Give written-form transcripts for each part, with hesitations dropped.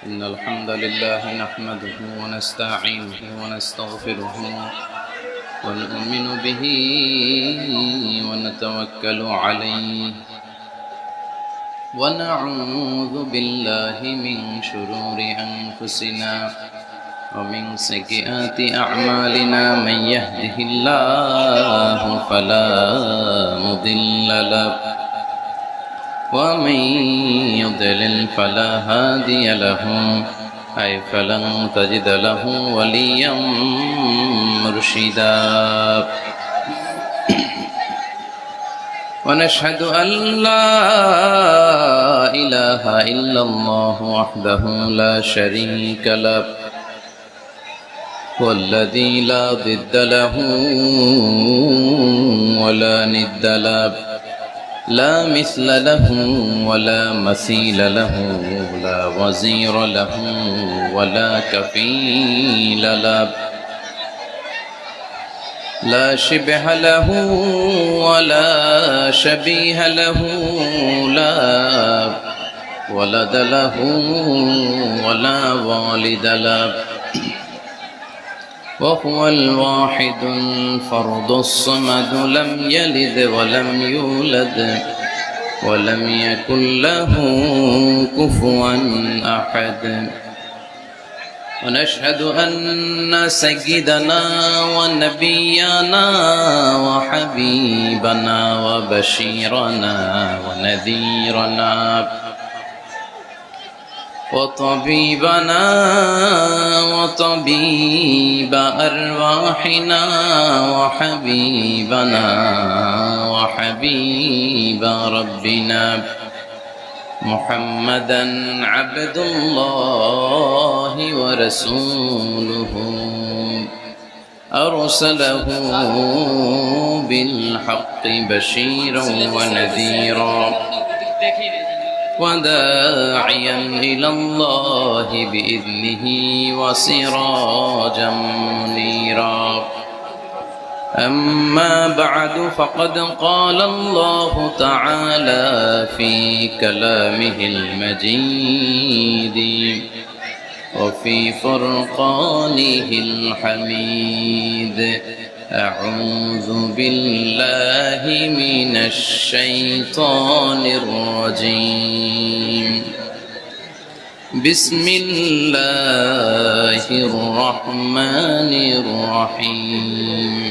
إن الحمد لله نحمده ونستعينه ونستغفره ونؤمن به ونتوكل عليه ونعوذ بالله من شرور أنفسنا ومن سيئات أعمالنا من يهده الله فلا مضل له ومن يضلل فلا هادي له أي فلن تجد له وليا مرشدا ونشهد أن لا إله إلا الله وحده لا شريك له والذي لا ضد له ولا ند له لا مثل له ولا مثيل له لا وزير له ولا كفيل له لا شبه له ولا شبيه له لا ولد له ولا والد له وهو الواحد الفرد الصمد لم يلد ولم يولد ولم يكن له كفوا أحد ونشهد أن سيدنا ونبينا وحبيبنا وبشيرنا ونذيرنا وطبيبنا وطبيب أرواحنا وحبيبنا وحبيب ربنا محمدا عبد الله ورسوله أرسله بالحق بشيرا ونذيرا وداعيا إلى الله بإذنه وسراجا منيرا أما بعد فقد قال الله تعالى في كلامه المجيد وفي فرقانه الحميد أعوذ بالله من الشيطان الرجيم بسم الله الرحمن الرحيم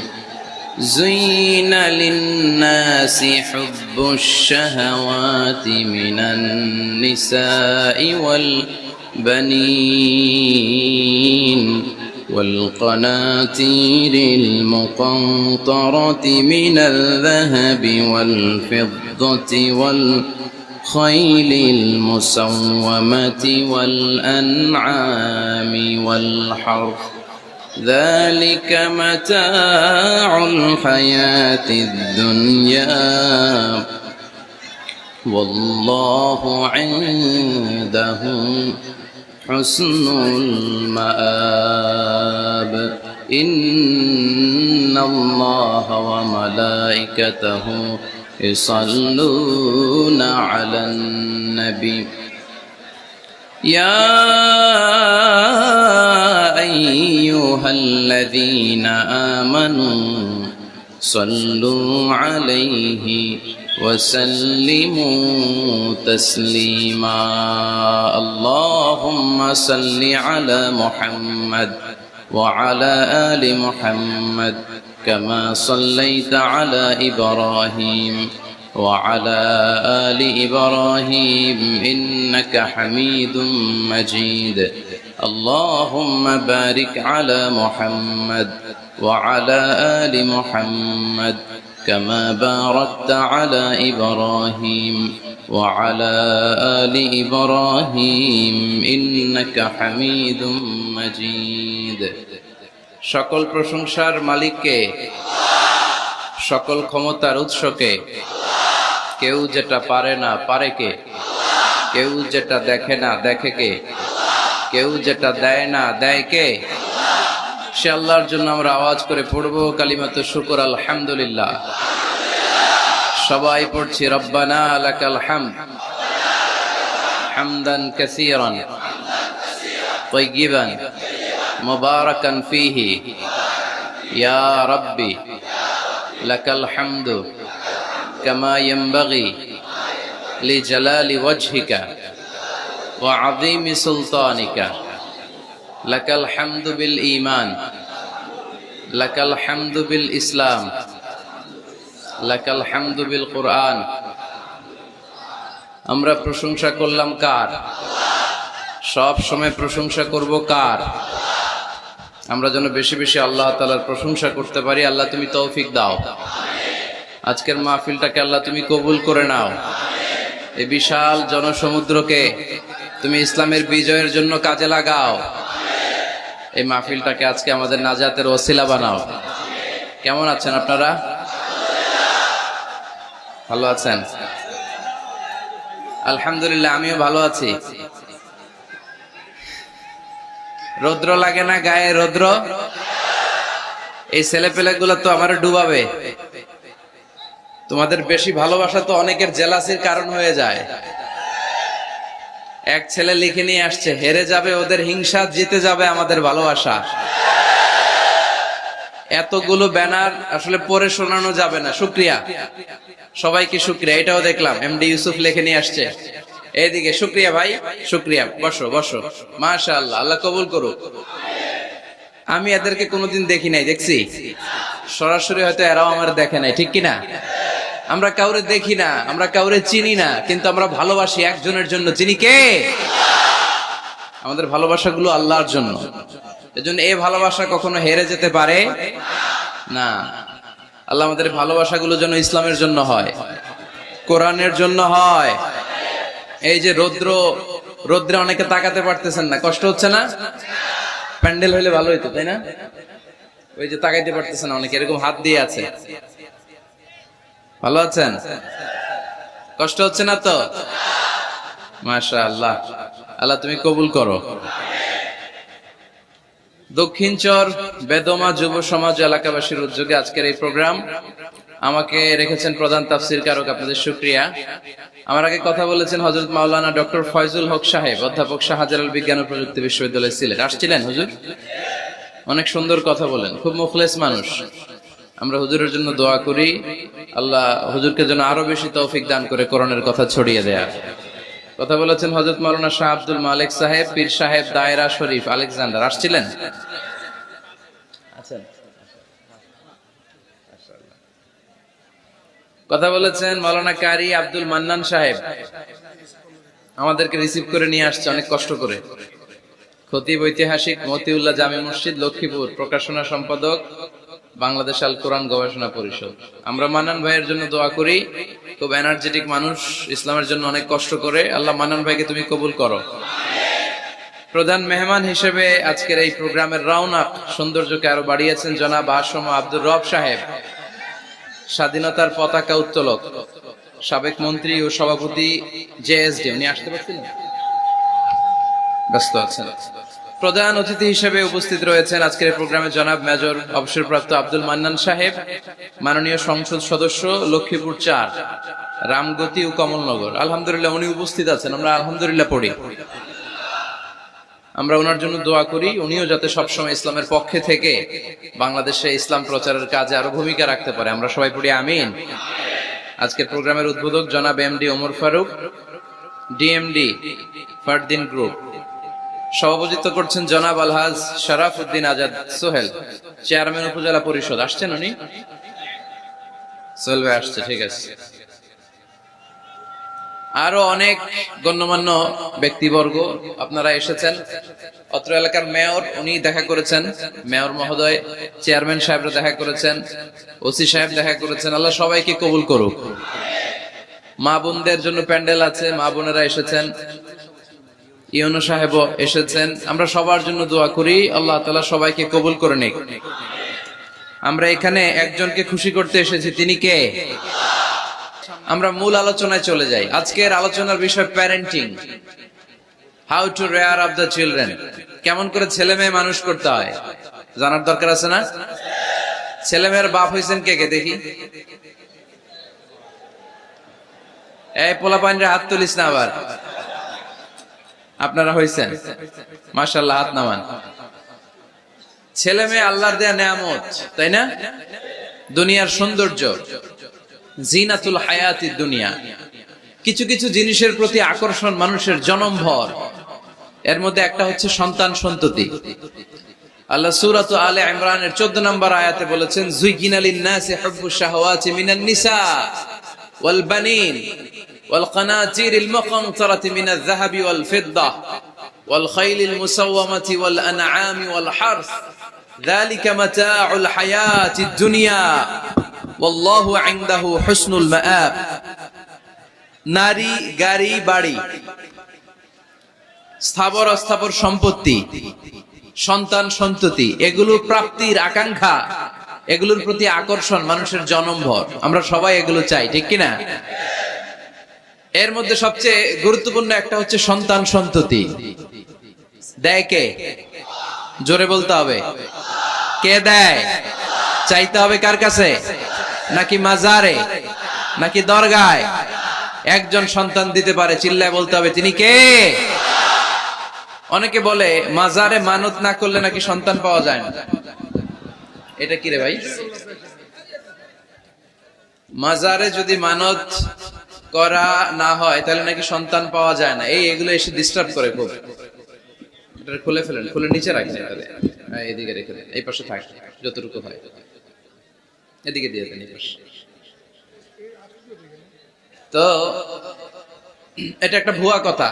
زين للناس حب الشهوات من النساء والبنين والقناطير المقنطرة من الذهب والفضة والخيل المسومة والأنعام والحرث ذلك متاع الحياة الدنيا والله عنده حسن المآب إن الله وملائكته يصلون على النبي يا أيها الذين آمنوا صلوا عليه وسلموا تسليما اللهم صل على محمد وعلى آل محمد كما صليت على إبراهيم وعلى آل إبراهيم إنك حميد مجيد اللهم بارك على محمد وعلى آل محمد كما باركت على إبراهيم وعلى آل إبراهيم إنك حميد مجيد সকল প্রশংসার মালিককে সকল ক্ষমতার উৎসকে কেউ যেটা পারে না পারে কে কেউ যেটা দেখে না দেখে কে কেউ যেটা দেয় না দেয় কে সে আল্লাহর জন্য আমরা আওয়াজ করে পড়বো কালিমাতু শুকর আলহামদুলিল্লাহ সবাই পড়ছি রব্বানা লাকাল হামদ হামদান কাসীরান طيبا مباركا فيه يا ربي لك الحمد كما ينبغي لجلال وجهك وعظيم سلطانك لك الحمد بالإيمان لك الحمد بالإسلام لك الحمد بالقرآن আমরা প্রশংসা করলাম কার? সব সময় প্রশংসা করব কার? আমরা যেন বেশি বেশি আল্লাহ তাআলার প্রশংসা করতে পারি। আল্লাহ তুমি তৌফিক দাও। আজকের মাহফিলটাকে আল্লাহ তুমি কবুল করে নাও। এই বিশাল জনসমুদ্রকে তুমি ইসলামের বিজয়ের জন্য কাজে লাগাও। এই মাহফিলটাকে আজকে আমাদের নাজাতের ওসিলা বানাও। কেমন আছেন আপনারা? ভালো আছেন? আলহামদুলিল্লাহ, আমিও ভালো আছি। রৌদ্র লাগে না গায়ে? রৌদ্র এই ছেলেপেলেগুলো তো আমার ডুবাবে। তোমাদের বেশি ভালোবাসা তো অনেকের জেলাসির কারণ হয়ে যায়। এক ছেলে লিখে নিয়ে আসছে, হেরে যাবে ওদের হিংসা, জিতে যাবে আমাদের ভালোবাসা। এতগুলো ব্যানার আসলে পড়ে শোনানো যাবে না। শুকরিয়া, সবাইকে শুকরিয়া। এটাও দেখলাম এমডি ইউসুফ লিখে নিয়ে আসছে। এইদিকে শুকরিয়া ভাই, শুকরিয়া। বসো বসো, মাশাআল্লাহ, আল্লাহ কবুল করুক। আমি এদেরকে কোনোদিন দেখি নাই, দেখছি সরাসরি, হয়তো এরাও আমার দেখে নাই, ঠিক কিনা? আমরা কাউরে দেখি না, আমরা কাউরে চিনি না, কিন্তু আমরা ভালোবাসি একজনের জন্য। চিনি কে? আমাদের ভালোবাসাগুলো আল্লাহর জন্য। এজন্য এই ভালোবাসা কখনো হেরে যেতে পারে না। আল্লাহ আমাদের ভালোবাসাগুলো যেন ইসলামের জন্য হয়, কোরআনের জন্য হয়। এই যে রৌদ্রে অনেকে তাকাতে পারতেছেন না, কষ্ট হচ্ছে না? প্যান্ডেল হইলে ভালো হইতো, তাই না? ওই যে তাকাইতে পারতেছেন না অনেকে, এরকম হাত দিয়ে আছে। ভালো আছেন? কষ্ট হচ্ছে না তো? মাশাআল্লাহ, আল্লাহ তুমি কবুল করো। দক্ষিণচর বেদমা যুব সমাজ এলাকাবাসীর উদ্যোগে আজকের এই প্রোগ্রাম। আমাকে রেখেছেন প্রধান তাফসীর কারক, আপনাদের শুকরিয়া। আমার আগে কথা বলেছেন হযরত মাওলানা ডক্টর ফয়জুল হক সাহেব, অধ্যাপক শাহজালাল বিজ্ঞান ও প্রযুক্তি বিশ্ববিদ্যালয় সিলেট। আসছিলেন হুজুর? অনেক সুন্দর কথা বলেন, খুব মুখলেস মানুষ। আমরা হুজুরের জন্য দোয়া করি, আল্লাহ হুজুরকে যেন আরো বেশি তৌফিক দান করে কোরআনের কথা ছড়িয়ে দেয়া। কথা বলেছেন হযরত মাওলানা শাহ আব্দুল মালিক সাহেব, পীর সাহেব দায়রা শরীফ আলেকজান্ডার। আসছিলেন? কথা বলেছেন মাওলানা কারি আব্দুল মান্নান সাহেব, আমাদেরকে রিসিভ করে নিয়ে আসছে অনেক কষ্ট করে। খতিব ঐতিহাসিক মতিউল্লাহ জামে মসজিদ লক্ষ্মীপুর, প্রকাশনা সম্পাদক বাংলাদেশ আল কোরআন গবেষণা পরিষদ। আমরা মান্নান ভাইয়ের জন্য দোয়া করি, খুব এনার্জেটিক মানুষ, ইসলামের জন্য অনেক কষ্ট করে। আল্লাহ মান্নান ভাইকে তুমি কবুল করো। প্রধান মেহমান হিসেবে আজকের এই প্রোগ্রামের রওনাক সৌন্দর্যকে আরো বাড়িয়েছেন জনাব আসম আব্দুর রব সাহেব, স্বাধীনতার পতাকা উত্তোলক, সাবেক মন্ত্রী ও সভাপতি জেএসডি। উনি আসতে পারছিলেন, ব্যস্ত আছেন। প্রধান অতিথি হিসেবে উপস্থিত রয়েছেন আজকের এই প্রোগ্রামে জনাব মেজর অবসরপ্রাপ্ত আব্দুল মান্নান সাহেব, মাননীয় সংসদ সদস্য, লক্ষ্মীপুর ৪, রামগতি ও কমলনগর। আলহামদুলিল্লাহ উনি উপস্থিত আছেন, আমরা আলহামদুলিল্লাহ পড়ি। আমরা ওনার জন্য দোয়া করি, উনিও যাতে সবসময় ইসলামের পক্ষে থেকে বাংলাদেশে ইসলাম প্রচারের কাজে আরো ভূমিকা রাখতে পারে। আমরা সবাই পড়ি আমিন। আজকের প্রোগ্রামের উদ্বোধক জনাব MD Omar Faruk, DMD Fardin group. সভাপতিত্ব করছেন জনাব আলহাজ শরাফ উদ্দিন আজাদ সোহেল, চেয়ারম্যান উপজেলা পরিষদ। আসছেন উনি? সোহেল ভাই আসছে, ঠিক আছে। আরো অনেক গণ্যমান্য ব্যক্তিবর্গ আপনারা এসেছেন। অত্র এলাকার মেয়র, উনি দেখা করেছেন, মেয়র মহোদয়, চেয়ারম্যান সাহেবরা দেখা করেছেন, ওসি সাহেব দেখা করেছেন। আল্লাহ সবাইকে কবুল করুক। মা বোনদের জন্য প্যান্ডেল আছে, মা বোনেরা এসেছেন, ইউনো সাহেবও এসেছেন। আমরা সবার জন্য দোয়া করি, আল্লাহ তাআলা সবাইকে কবুল করে নিক। আমরা এখানে একজনকে খুশি করতে এসেছি, তিনি কে? আমরা মূল আলোচনায় চলে যাই। আজকের আলোচনার বিষয় parenting, how to rare up the children. কেমন করে ছেলে মেয়ে মানুষ করতে হয় জানার দরকার আছে না? ছেলে মেয়ের বাপ হয়েছেন কে কে দেখি? এই পোলাপাইনরা হাত তুলিস না আবার। আপনারা হয়েছেন? মাশাআল্লাহ, হাত নামান। ছেলে মেয়ে আল্লাহর দেয়া নেয়ামত, তাই না? দুনিয়ার সৌন্দর্য, জিনাতুল হায়াতিদ দুনিয়া। কিছু কিছু জিনিসের প্রতি আকর্ষণ মানুষের জনমভর। এর মধ্যে একটা হচ্ছে সন্তান সন্ততি। আল্লাহ সূরাত আলে ইমরানের 14 নম্বর আয়াতে বলেছেন, যুইগিনা লিন-নাসি হুব্বুশ শাহাওয়াতি মিনান নিসা ওয়াল বানিন ওয়াল কানাতিরিল মুকানতারাতি মিনাজ যাহাবি ওয়াল ফিদ্দা ওয়াল খাইলিল মুসাওওয়ামাতি ওয়াল আনআমি ওয়াল হারস যালিকা মাতাউল হায়াতিদ দুনিয়া ওয়াল্লাহু ইনদাহু হুসনুল মাআব। নারী, গাড়ি, বাড়ি, স্থাবর অস্থাবর সম্পত্তি, সন্তান সন্ততি, এগুলো প্রাপ্তির আকাঙ্ক্ষা, এগুলোর প্রতি আকর্ষণ মানুষের জনমভর। আমরা সবাই এগুলো চাই, ঠিক কিনা? এর মধ্যে সবচেয়ে গুরুত্বপূর্ণ একটা হচ্ছে সন্তান সন্ততি। দেয় কে? জোরে বলতে হবে, কে দেয়? চাইতে হবে কার কাছে? নাকি মাজারে, নাকি দরগায়? একজন সন্তান দিতে পারে, চিল্লায় বলতে হবে তিনি কে? অনেকে বলে মাজারে মানত না করলে নাকি সন্তান পাওয়া যায় না। এটা কি রে ভাই? মাজারে যদি মানত করা না হয় তাহলে নাকি সন্তান পাওয়া যায় না। এগুলো এসে ডিস্টার্ব করে খুব। এটা খুলে ফেলেন, খুলে নিচে রাখেন, এদিকে রেখে দেন, এই পাশে থাক যতটুকু হয়, এদিকে দিয়ে দেন, এই পাশে। তো এটা একটা ভুয়া কথা,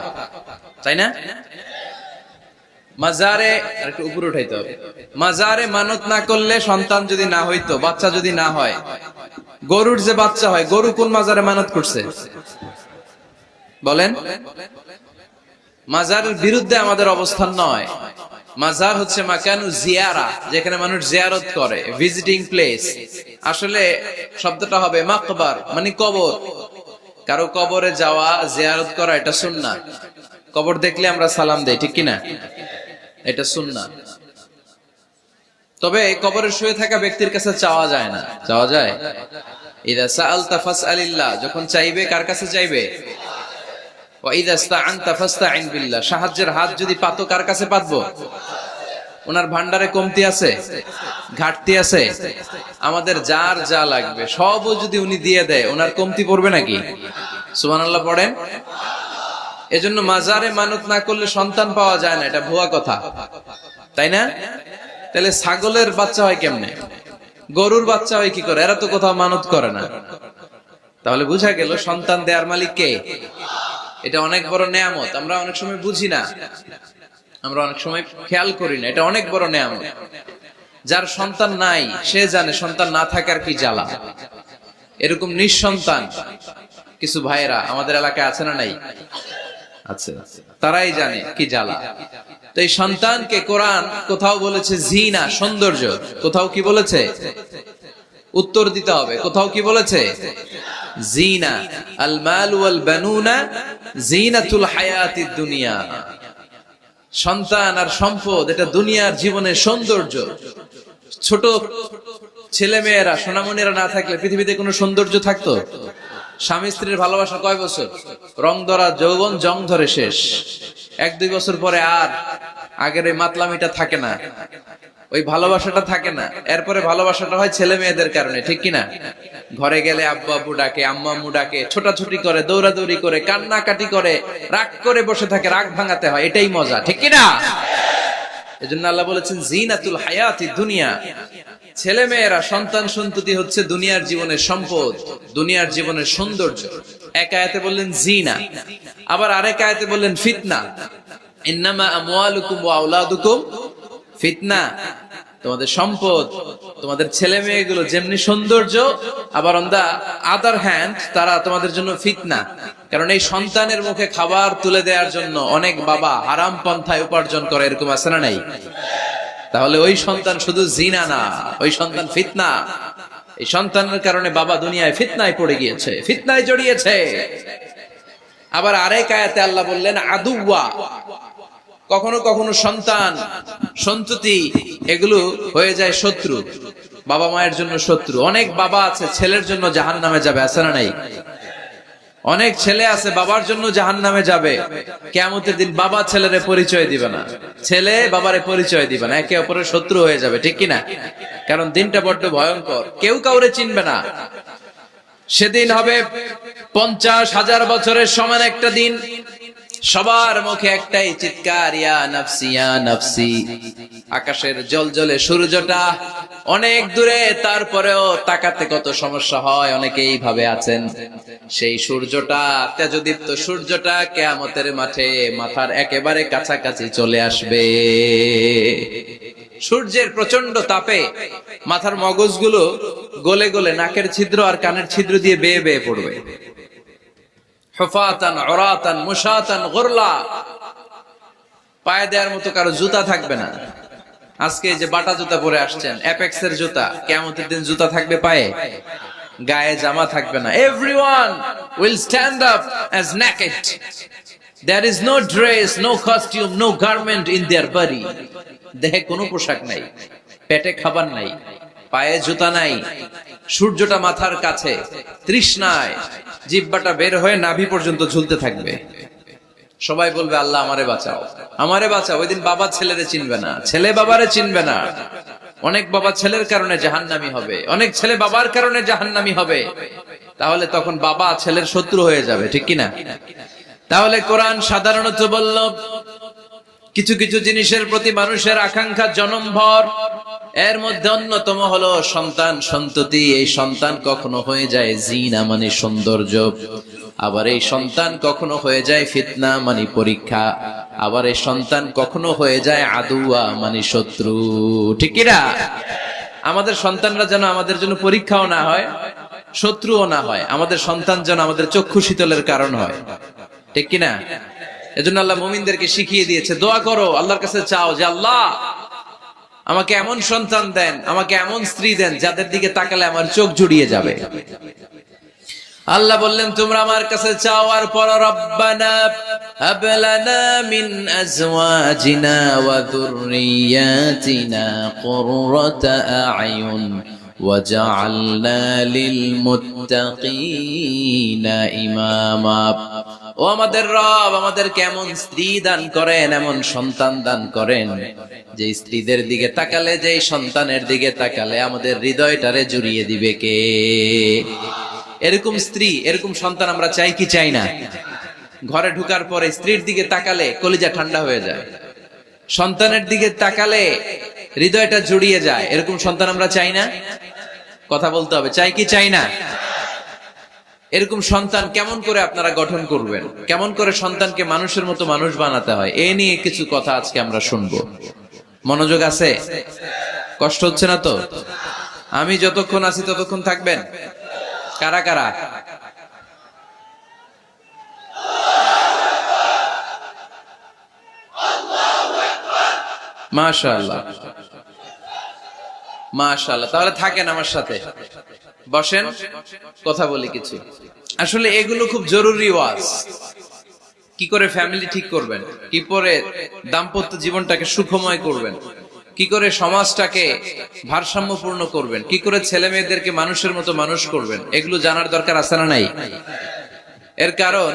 তাই না? মাজারে একটু উপরে উঠাইতে হবে। মাজারে মানত না করলে সন্তান যদি না হইতো, বাচ্চা যদি না হয়, গরুর যে বাচ্চা হয়, গরু কোন মাজারে মানত করছে বলেন? মাজারের বিরুদ্ধে আমাদের অবস্থান নয়। মাজার হচ্ছে মাকানু জিয়ারা, যেখানে মানুষ জিয়ারত করে, ভিজিটিং প্লেস। আসলে শব্দটা হবে মাকবার, মানে কবর। কারো কবরে যাওয়া, জিয়ারত করা, এটা সুন্নাহ। কবর দেখলে আমরা সালাম দেই, ঠিক কিনা? এটা সুন্নাহ। তবে কবরে শুয়ে থাকা ব্যক্তির কাছে চাওয়া যায় না। চাওয়া যায়? ইযা সাআলতা ফাসআলিল্লাহ, যখন চাইবে কার কাছে চাইবে? ওয়া ইযা ইসতাআনতা ফাসতাইন বিল্লাহ, সাহায্যের হাত যদি পাতো কার কাছে পাতবো? ওনার ভান্ডারে কমতি আছে, ঘাটতি আছে? আমাদের যার যা লাগবে সবও যদি উনি দিয়ে দেয়, ওনার কমতি পড়বে নাকি? সুবহানাল্লাহ পড়েন। এজন্য মাজারে মানত না করলে সন্তান পাওয়া যায় না, এটা ভুয়া কথা, তাই না? তাহলে ছাগলের বাচ্চা হয় কেমনে? গরুর বাচ্চা হয় কি করে? এরা তো কোথাও মানত করে না। তাহলে বুঝা গেল সন্তান দেয়ার মালিক কে? এটা অনেক বড় নেয়ামত। আমরা অনেক সময় বুঝি না, আমরা অনেক সময় খেয়াল করি না। এটা অনেক বড় নেয়ামত। যার সন্তান নাই সে জানে সন্তান না থাকার কি জ্বালা। এরকম নিঃসন্তান কিছু ভাইয়েরা আমাদের এলাকায় আছে না নাই? আছে। তারাই জানে কি জ্বালা। তো এই সন্তানকে কোরআন কোথাও বলেছে জিনা, সৌন্দর্য, কোথাও কি বলেছে? উত্তর দিতে হবে। কোথাও কি বলেছে? জিনা। আল মাল ওয়াল বানুনা জিনাতুল হায়াতিদ দুনিয়া। সন্তান আর সম্পদ এটা দুনিয়ার জীবনের সৌন্দর্য। ছোট ছেলে মেয়েরা, সোনামণিরা না থাকলে পৃথিবীতে কোনো সৌন্দর্য থাকতো? স্বামী স্ত্রীর ভালোবাসা কয় বছর? রং ধরা যৌবন, জং ধরে শেষ। 1-2 বছর পরে আর আগের ওই মাতলামিটা থাকে না, ওই ভালোবাসাটা থাকে না। এরপরে ভালোবাসাটা হয় ছেলে মেয়েদের কারণে, ঠিক কিনা? ঘরে গেলে আব্বু আব্বু ডাকে, আম্মা আম্মু ডাকে, ছোটাছুটি করে, দৌড়াদৌড়ি করে, কান্নাকাটি করে, রাগ করে বসে থাকে, রাগ ভাঙাতে হয়। এটাই মজা, ঠিক কিনা? এজন্য আল্লাহ বলেছেন জিনাতুল হায়াতিদ দুনিয়া। ছেলে মেয়েরা, সন্তান সন্ততি হচ্ছে দুনিয়ার জীবনের সম্পদ, দুনিয়ার জীবনের সৌন্দর্য। এক আয়াতে বললেন জিনা, আবার আরেক আয়াতে বললেন ফিতনা। ইন্নামা আমওয়ালুকুম ওয়া আওলাদুকুম ফিতনা। তোমাদের সম্পদ, তোমাদের ছেলে মেয়েগুলো যেমনি সৌন্দর্য, আবার অন দা আদার হ্যান্ড তারা তোমাদের জন্য ফিতনা। কারণ এই সন্তানের মুখে খাবার তুলে দেওয়ার জন্য অনেক বাবা হারাম পন্থায় উপার্জন করে, এরকম আছে না নাই? তাহলে ওই সন্তান শুধু জিনা না, ওই সন্তান ফিতনা। এই সন্তানের কারণে বাবা দুনিয়ায় ফিতনায় পড়ে গিয়েছে, ফিতনায় জড়িয়েছে। আবার আরেক আয়াতে আল্লাহ বললেন আদুওয়া। কখনো কখনো সন্তান সন্ততি এগুলো হয়ে যায় শত্রু, বাবা মায়ের জন্য শত্রু। অনেক বাবা আছে ছেলের জন্য জাহান্নামে যাবে, আছে না নাই? অনেক ছেলে আছে বাবার জন্য জাহান্নামে যাবে, কিয়ামতের দিন বাবা ছেলেরে পরিচয় দিবে না, ছেলে বাবারে পরিচয় দিবে না, একে অপরের শত্রু হয়ে যাবে, ঠিক কিনা? কারণ দিনটা বড্ড ভয়ঙ্কর, কেউ কাউরে চিনবে না। সেদিন হবে 50,000 বছরের সমান একটা দিন। সবার মুখে একটাই চিৎকার, ইয়া নাফসি ইয়া নাফসি। আকাশের জলজলে সূর্যটা অনেক দূরে, তারপরেও তাকাতে কত সমস্যা হয়, অনেকেই ভাবে আছেন। সেই সূর্যটা, তেজদীপ্ত সূর্যটা কিয়ামতের মাঠে মাথার একেবারে কাছাকাছি চলে আসবে। সূর্যের প্রচন্ড তাপে মাথার মগজগুলো গলে গলে নাকের ছিদ্র আর কানের ছিদ্র দিয়ে বেয়ে বেয়ে পড়বে। হুফাতান উরাতান মুশাতান গুরলা, পায়ে দেওয়ার মতো কারো জুতা থাকবে না। আজকে যে বাটা জুতা পরে আসছেন, অ্যাপেক্স এর জুতা, কিয়ামতের দিন জুতা থাকবে পায়ে, গায়ে জামা থাকবে না। Everyone will stand up as naked. There is no dress, no costume, no garment in their body. দেহে কোনো পোশাক নাই, পেটে খাবার নাই, পায়ে জুতা নাই, সূর্যটা মাথার কাছে, তৃষ্ণায় জিহ্বাটা বের হয়ে নাভি পর্যন্ত ঝুলতে থাকবে। সবাই বলবে, আল্লাহ আমারে বাঁচাও, আমারে বাঁচাও। ওই দিন বাবা ছেলেরে চিনবে না, ছেলে বাবারে চিনবে না। অনেক বাবা ছেলের কারণে জাহান্নামী হবে, অনেক ছেলে বাবার কারণে জাহান্নামী হবে। তাহলে তখন বাবা ছেলের শত্রু হয়ে যাবে, ঠিক কিনা? তাহলে কোরআন সাধারণত বলল, কিছু কিছু জিনিসের প্রতি মানুষের আকাঙ্ক্ষা জনমভর, এর মধ্যে অন্যতম হলো সন্তান সন্ততি। এই সন্তান কখনো হয়ে যায় জিনা মানে সৌন্দর্য, আবার এই সন্তান কখনো হয়ে যায় ফিতনা মানে পরীক্ষা, আবার এই সন্তান কখনো হয়ে যায় আদুয়া মানে শত্রু, ঠিক কিনা? আমাদের সন্তানরা যেন আমাদের জন্য পরীক্ষাও না হয়, শত্রুও না হয়। আমাদের সন্তান যেন আমাদের চক্ষু শীতলের কারণ হয়, ঠিক কিনা? এজন্য আল্লাহ মুমিনদেরকে শিখিয়ে দিয়েছে, দোয়া করো, আল্লাহর কাছে চাও যে আল্লাহ আমাকে এমন সন্তান দেন, আমাকে এমন স্ত্রী দেন যাদের দিকে তাকালে আমার চোখ জুড়িয়ে যাবে। আল্লাহ বললেন, তোমরা আমার কাছে চাও আর পড়ো, রব্বানা হাব লানা মিন আজওয়াজিনা ওয়া যুররিয়াতিনা কুররাতা আ'য়ুন ওয়াজআলনা লিল মুত্তাকিনা ইমামা। ও আমাদের রব, আমাদেরকে এমন স্ত্রী দান করেন, এমন সন্তান দান করেন, যে স্ত্রীদের দিকে তাকালে, যে সন্তানের দিকে তাকালে আমাদের হৃদয়টারে জুড়িয়ে দিবে কে? এরকম স্ত্রী, এরকম সন্তান আমরা চাই কি চাই না? ঘরে ঢুকার পরে স্ত্রীর দিকে তাকালে কলিজা ঠান্ডা হয়ে যায়, সন্তানের দিকে তাকালে হৃদয়টা জুড়িয়ে যায়। এরকম সন্তান আমরা চাই না? কথা বলতে হবে, চাই কি চাই না? এরকম সন্তান কেমন করে আপনারা গঠন করবেন, কেমন করে সন্তানকে মানুষের মতো মানুষ বানাতে হয়, এ নিয়ে কিছু কথা আজকে আমরা শুনবো। মনোযোগ আছে? কষ্ট হচ্ছে না তো? আমি যতক্ষণ আছি ততক্ষণ থাকবেন? কারা কারা? মাশাআল্লাহ, মাশাআল্লাহ। তাহলে থাকেন আমার সাথে, বসেন, কথা বলি কিছু। আসলে এগুলো খুব জরুরি ওয়াজ। কি করে ফ্যামিলি ঠিক করবেন, কি করে দাম্পত্য জীবনটাকে সুখময় করবেন, কি করে সমাজটাকে ভারসাম্যপূর্ণ করবেন, কি করে ছেলে মেয়েদেরকে মানুষের মতো মানুষ করবেন, এগুলো জানার দরকার আছে না নাই? এর কারণ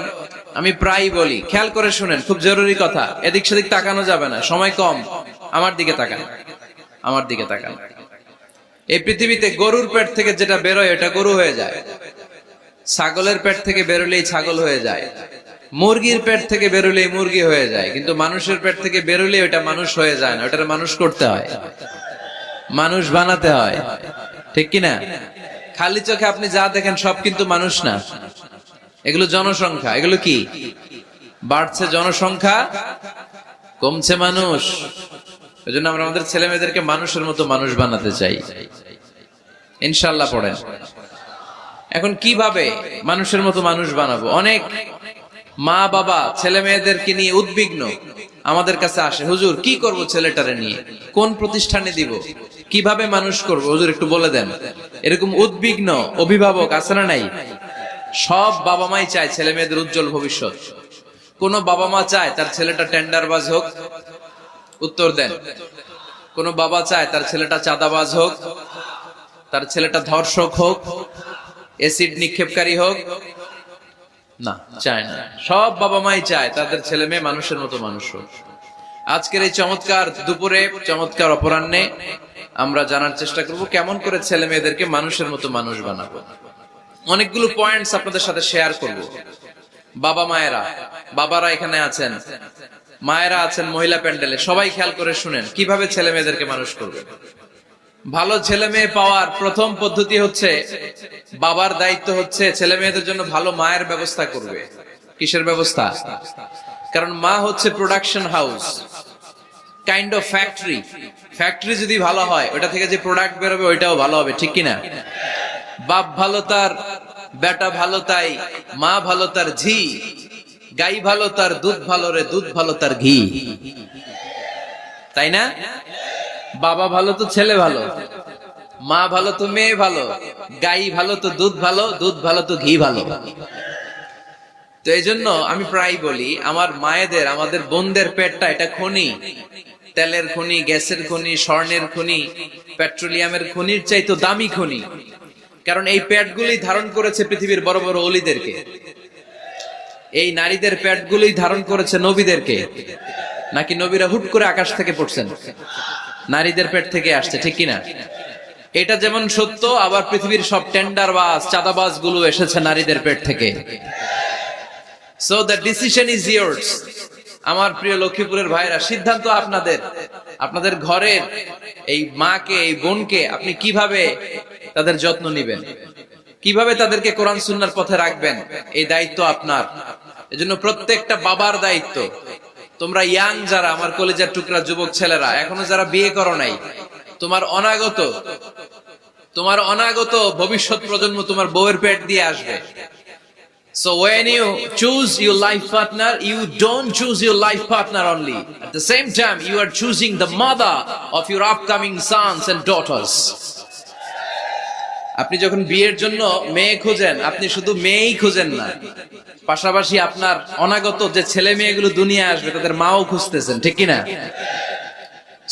আমি প্রায় বলি, খেয়াল করে শুনেন, খুব জরুরি কথা, এদিক সেদিক তাকানো যাবে না, সময় কম। আমার দিকে তাকান, আমার দিকে তাকান। এই পৃথিবীতে গরুর পেট থেকে যেটা বেরোয় এটা গরু হয়ে যায়, ছাগলের পেট থেকে বেরোলেই ছাগল হয়ে যায়, মুরগির পেট থেকে বেরোলেই মুরগি হয়ে যায়, কিন্তু মানুষের পেট থেকে বেরোলে ওটা মানুষ হয়ে যায় না, ওটার মানুষ করতে হয়, মানুষ বানাতে হয়, ঠিক কিনা? খালি চোখে আপনি যা দেখেন সব কিন্তু মানুষ না, এগুলো জনসংখ্যা। এগুলো কি? বাড়ছে জনসংখ্যা, কমছে মানুষ। এজন্য আমরা আমাদের ছেলে মেয়েদেরকে মানুষের মতো মানুষ বানাতে চাই, ইনশাআল্লাহ। পড়েন। এখন কিভাবে মানুষের মতো মানুষ বানাবো? অনেক মা বাবা ছেলে মেয়েদেরকে নিয়ে উদ্বিগ্ন, আমাদের কাছে আসে, হুজুর কি করব ছেলেটারে নিয়ে, কোন প্রতিষ্ঠানে দিব, কিভাবে মানুষ করব, হুজুর একটু বলে দেন। এরকম উদ্বিগ্ন অভিভাবক আছে না নাই? সব বাবা মাই চায় ছেলে মেয়েদের উজ্জ্বল ভবিষ্যৎ। কোন বাবা মা চায় তার ছেলেটা টেন্ডারবাজ হোক? উত্তর দেন। কোন বাবা চায় তার ছেলেটা চাঁদাবাজ হোক, তার ছেলেটা ধর্ষক হোক, এসিড নিক্ষেপকারী হোক? না, চায় না। সব বাবা মাই চায় তাদের ছেলে মেয়ে মানুষের মতো মানুষ হোক। আজকের এই চমৎকার দুপুরে, চমৎকার অপরাহ্নে আমরা জানার চেষ্টা করব কেমন করে ছেলে মেয়েদেরকে মানুষের মতো মানুষ বানাবো। অনেকগুলো পয়েন্টস আপনাদের সাথে শেয়ার করব। বাবা মায়েরা, বাবারা এখানে আছেন, মায়েরা আছেন মহিলা প্যান্ডেলে, সবাই খেয়াল করে শুনেন কিভাবে ছেলে মেয়েদেরকে মানুষ করবে। ভালো ছেলে মেয়ে পাওয়ার প্রথম পদ্ধতি হচ্ছে, বাবার দায়িত্ব হচ্ছে ছেলে মেয়েদের জন্য ভালো মায়ের ব্যবস্থা করবে। কিসের ব্যবস্থা? কারণ মা হচ্ছে production house, kind of factory. Factory যদি ভালো হয়, ওটা থেকে যে প্রোডাক্ট বেরোবে ওইটাও ভালো হবে, ঠিক কিনা? বাপ ভালো তার বেটা ভালো তাই, মা ভালো তার ঝি, গাই ভালো তার দুধ ভালো রে, দুধ ভালো তার ঘি, তাই না? বাবা ভালো তো ছেলে ভালো, মা ভালো তো মেয়ে ভালো, গাই ভালো তো দুধ ভালো, দুধ ভালো তো ঘি ভালো। তো এই জন্য আমি প্রায় বলি, আমার মায়েদের, আমাদের বোনদের পেটটা এটা খনি, তেলের খনি, গ্যাসের খনি, স্বর্ণের খনি, পেট্রোলিয়ামের খনির চাইতো দামি খনি। কারণ এই পেটগুলোই ধারণ করেছে পৃথিবীর বড় বড় অলিদেরকে। এই নারীদের পেটগুলোই ধারণ করেছে নবীদেরকে। নাকি নবীরা হুট করে আকাশ থেকে পড়ছেন? নারীদের পেট থেকে আসছে, ঠিক কিনা? এটা যেমন সত্য, আবার পৃথিবীর সব টেন্ডারবাজ, চাঁদাবাজ গুলো এসেছে নারীদের পেট থেকে। So the decision is years. আমার প্রিয় লক্ষ্মীপুরের ভাইরা, সিদ্ধান্ত আপনাদের। আপনাদের ঘরের এই মাকে, এই বোনকে আপনি কিভাবে তাদের যত্ন নেবেন, কিভাবে তাদেরকে কোরআন সুন্নাহর পথে রাখবেন, এই দায়িত্ব আপনার। এজন্য প্রত্যেকটা বাবার দায়িত্ব। তোমরা ইয়াং যারা, আমার কলেজের টুকরা যুবক ছেলেরা, এখনো যারা বিয়ে করো নাই, তোমার অনাগত ভবিষ্যৎ প্রজন্ম তোমার বউয়ের পেট দিয়ে আসবে। So when you choose your life partner, you don't choose your life partner only. At the same time, you are choosing the mother of your upcoming sons and daughters. আপনি যখন বিয়ের জন্য মেয়ে খোঁজেন, আপনি শুধু মেয়েই খোঁজেন না, পাশাপাশি আপনার অনাগত যে ছেলে মেয়েগুলো দুনিয়া আসবে তাদের মাও খুঁজতেছেন, ঠিক কিনা?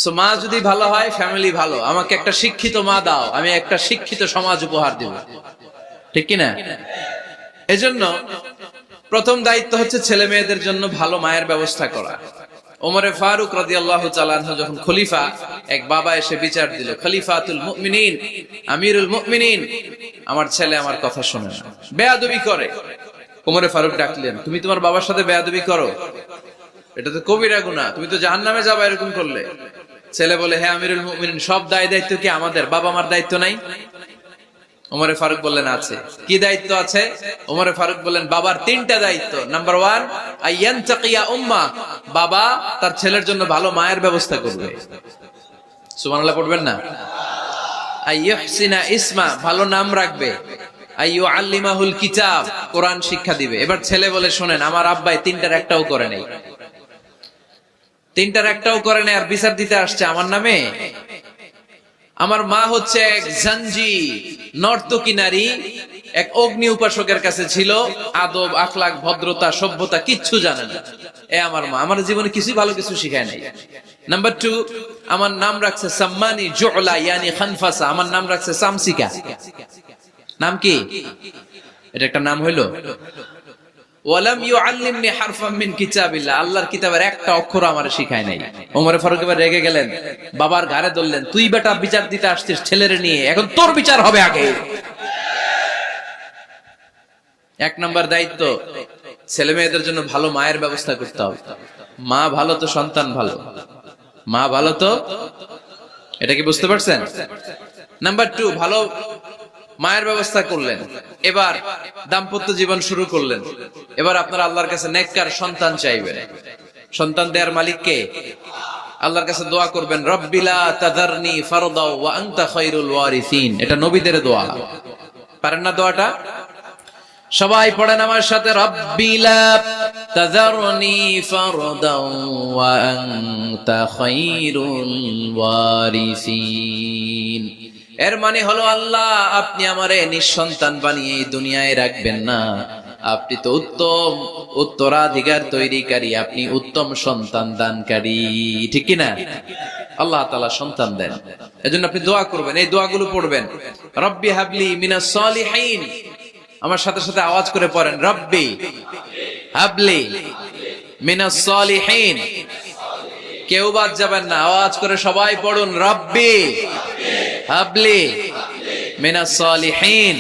সো মা যদি ভালো হয়, ফ্যামিলি ভালো। আমাকে একটা শিক্ষিত মা দাও, আমি একটা শিক্ষিত সমাজ উপহার দেব, ঠিক কিনা? এজন্য প্রথম দায়িত্ব হচ্ছে ছেলে মেয়েদের জন্য ভালো মায়ের ব্যবস্থা করা। ওমরে ফারুক রাদিয়াল্লাহু তাআলা আনহু যখন খলিফা, এক বাবা এসে বিচার দিল, খলিফাতুল মুমিনিন, আমিরুল মুমিনিন, আমার ছেলে আমার কথা শোনে না, বেয়াদবি করে। ওমরে ফারুক ডাকলেন, তুমি তোমার বাবার সাথে বেয়াদবি করো? এটা তো কবিরা গুনাহ, তুমি তো জাহান্নামে যাবে এরকম করলে। ছেলে বলে, হ্যাঁ আমিরুল মুমিনিন, সব দায়িত্ব কি আমাদের? বাবা মার দায়িত্ব নাই? ওমরে ফারুক বললেন, আছে। কি দায়িত্ব আছে? ওমরে ফারুক বললেন, বাবার তিনটা দায়িত্ব। নাম্বার 1, আইয়ানতাকিয়া উম্মা, বাবা তার ছেলের জন্য ভালো মায়ের ব্যবস্থা করবে। সুবহানাল্লাহ পড়বেন না? আইয়ুহসিনা ইসমা, ভালো নাম রাখবে। আইয়ুআল্লিমাহুল কিতাব, কোরআন শিক্ষা দিবে। এবার ছেলে বলে, শোনেন, আমার আব্বাই তিনটার একটাও করে নাই, তিনটার একটাও করে নাই, আর বিচার দিতে আসছে আমার নামে। আমার মা হচ্ছে এক জাঞ্জি, নর্তকী নারী, এক অগ্নি উপাসকের কাছে ছিল, আদব আখলাক ভদ্রতা সভ্যতা কিচ্ছু জানে না। আমার মা আমার জীবনে কিছুই ভালো কিছু শিখায় নাই। নাম্বার 2, আমার নাম রাখছে সাম্মানি জুলা, ইয়ানি খানফাসা, আমার নাম রাখছে সামসিকা। নাম কি? এটা একটা নাম হইলো? ওয়ালাম ইউআল্লিমনি হারফাম মিন কিতাবিল্লাহ, আল্লাহর কিতাবের একটা অক্ষর আমারে শিখায় নাই। ওমরে ফারুক এবার রেগে গেলেন, বাবার ঘাড়ে ধরলেন, তুই বেটা বিচার দিতে আসছিস ছেলেরে নিয়ে, এখন তোর বিচার হবে আগে। 1 নাম্বার দায়িত্ব, ছেলে মেয়েদের জন্য ভালো মায়ের ব্যবস্থা করতে হবে। মা ভালো তো সন্তান ভালো, মা ভালো তো, এটা কি বুঝতে পারছেন? নাম্বার 2, ভালো মায়ের ব্যবস্থা করলেন। এবার দাম্পত্য জীবন শুরু করলেন। এবার আপনারা আল্লাহর কাছে নেককার সন্তান চাইবেন। সন্তান দেওয়ার মালিক কে? আল্লাহর কাছে দোয়া করবেন, রব্বিলা তাযারনি ফারদা ওয়া আনতা খায়রুল ওয়ারিসিন। এটা নবীদের দোয়া, পারেন না দোয়াটা? সবাই পড়েন আমার সাথে, রব্বিলা তাযারনি ফারদা ওয়া আনতা খায়রুল ওয়ারিসিন। এর মানে হলো, আল্লাহ আপনি আমারে নিঃসন্তান বানিয়ে এই দুনিয়ায় রাখবেন না, আপনি তো উত্তম উত্তরাধিকার তৈরিকারী, আপনি উত্তম সন্তান দানকারী, ঠিক কিনা? আল্লাহ তাআলা সন্তান দেন, এজন্য আপনি দোয়া করবেন, এই দোয়াগুলো পড়বেন। রব্বি হাবলি মিনাস সালিহিন, আমার সাথে সাথে আওয়াজ করে পড়েন, রব্বি হাবলি মিনাস সালিহিন। কেউ বাদ যাবেন না, আওয়াজ করে সবাই পড়ুন, রব্বি হাবলি মিনাস সালিহিন।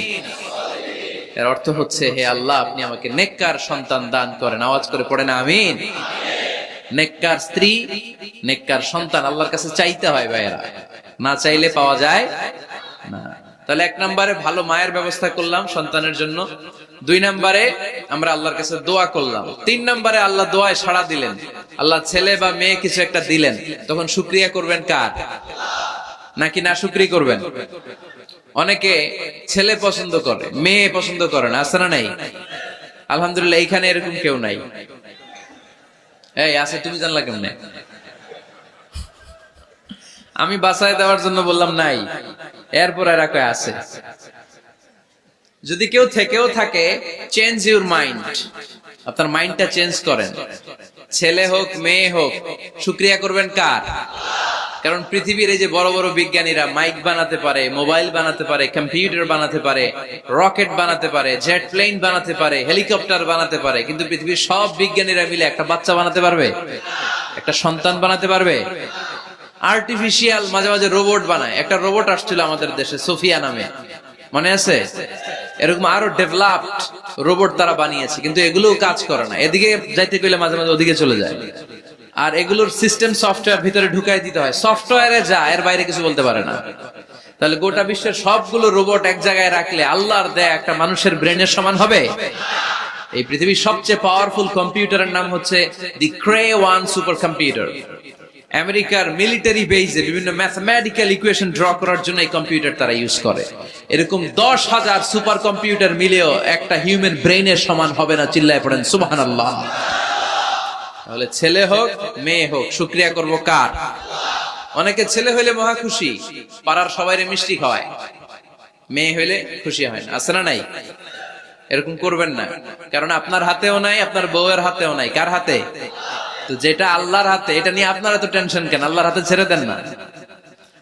এর অর্থ হচ্ছে, হে আল্লাহ, আপনি আমাকে নেককার সন্তান দান করেন। আওয়াজ করে পড়েন আমিন। নেককার স্ত্রী, নেককার সন্তান আল্লাহর কাছে চাইতে হয় ভাইয়েরা, না চাইলে পাওয়া যায় না। তাহলে 1 নম্বরে ভালো মায়ের ব্যবস্থা করলাম সন্তানের জন্য, 2 নম্বরে আমরা আল্লাহর কাছে দোয়া করলাম, 3 নম্বরে আল্লাহ দোয়ায় সাড়া দিলেন, আল্লাহ ছেলে বা মেয়ে কিছু একটা দিলেন, তখন শুকরিয়া করবেন কার? নাকি না শুকরি করবেন? অনেকে ছেলে পছন্দ করে, মেয়ে পছন্দ করে না, আছে না নাই? আলহামদুলিল্লাহ এইখানে এরকম কেউ নাই। এই আছে, তুমি জানলা কেমনে? আমি বাসায় দেওয়ার জন্য বললাম নাই, এরপর এরা কয় আছে। যদি কেউ থেকেও থাকে, চেঞ্জ ইউর মাইন্ড, আপনার মাইন্ডটা চেঞ্জ করেন। ছেলে হোক মেয়ে হোক, শুকরিয়া করবেন কার? কারণ পৃথিবীর এই যে বড় বড় বিজ্ঞানীরা মাইক বানাতে পারে, মোবাইল বানাতে পারে, কম্পিউটার বানাতে পারে, রকেট বানাতে পারে, জেট প্লেন বানাতে পারে, হেলিকপ্টার বানাতে পারে, কিন্তু পৃথিবীর সব বিজ্ঞানীরা মিলে একটা বাচ্চা বানাতে পারবে? একটা সন্তান বানাতে পারবে? আর্টিফিশিয়াল মাঝে মাঝে রোবট বানায়। একটা রোবট আসছিল আমাদের দেশে, সোফিয়া নামে, মনে আছে? এরকম আরো ডেভেলপড রোবট তারা বানিয়েছে, কিন্তু এগুলোও কাজ করে না। এদিকে যাইতে গেলে মাঝে মাঝে ওদিকে চলে যায়। আর এগুলোর সিস্টেম সফটওয়্যার ভিতরে ঢুকাই দিতে হয়, সফটওয়্যারে যা, এর বাইরে কিছু বলতে পারে না। তাহলে গোটা বিশ্বের সবগুলো রোবট এক জায়গায় রাখলে আল্লাহর দেয়া একটা মানুষের ব্রেনের সমান হবে? এই পৃথিবীর সবচেয়ে পাওয়ারফুল কম্পিউটারের নাম হচ্ছে দি ক্রে-1 সুপার কম্পিউটার। আমেরিকার মিলিটারি বেজে বিভিন্ন ম্যাথমেটিক্যাল ইকুয়েশন ড্র করার জন্য এই কম্পিউটার তারা ইউজ করে। এরকম 10,000 সুপার কম্পিউটার মিলেও একটা হিউম্যান ব্রেইনের সমান হবে না। চিল্লায় পড়েন সুবহানাল্লাহ। তাহলে ছেলে হোক মেয়ে হোক, শুকরিয়া করব কার? অনেকে ছেলে হইলে মহা খুশি, পাড়ার সবাইরে মিষ্টি খাওয়ায়, মেয়ে হইলে খুশি হয় না, আছে না নাই? এরকম করবেন না, কারণ আপনার হাতেও নাই, আপনার বউয়ের হাতেও নাই। কার হাতে? তো যেটা আল্লাহর হাতে, এটা নিয়ে আপনারা তো টেনশন কেন? আল্লাহর হাতে ছেড়ে দেন না।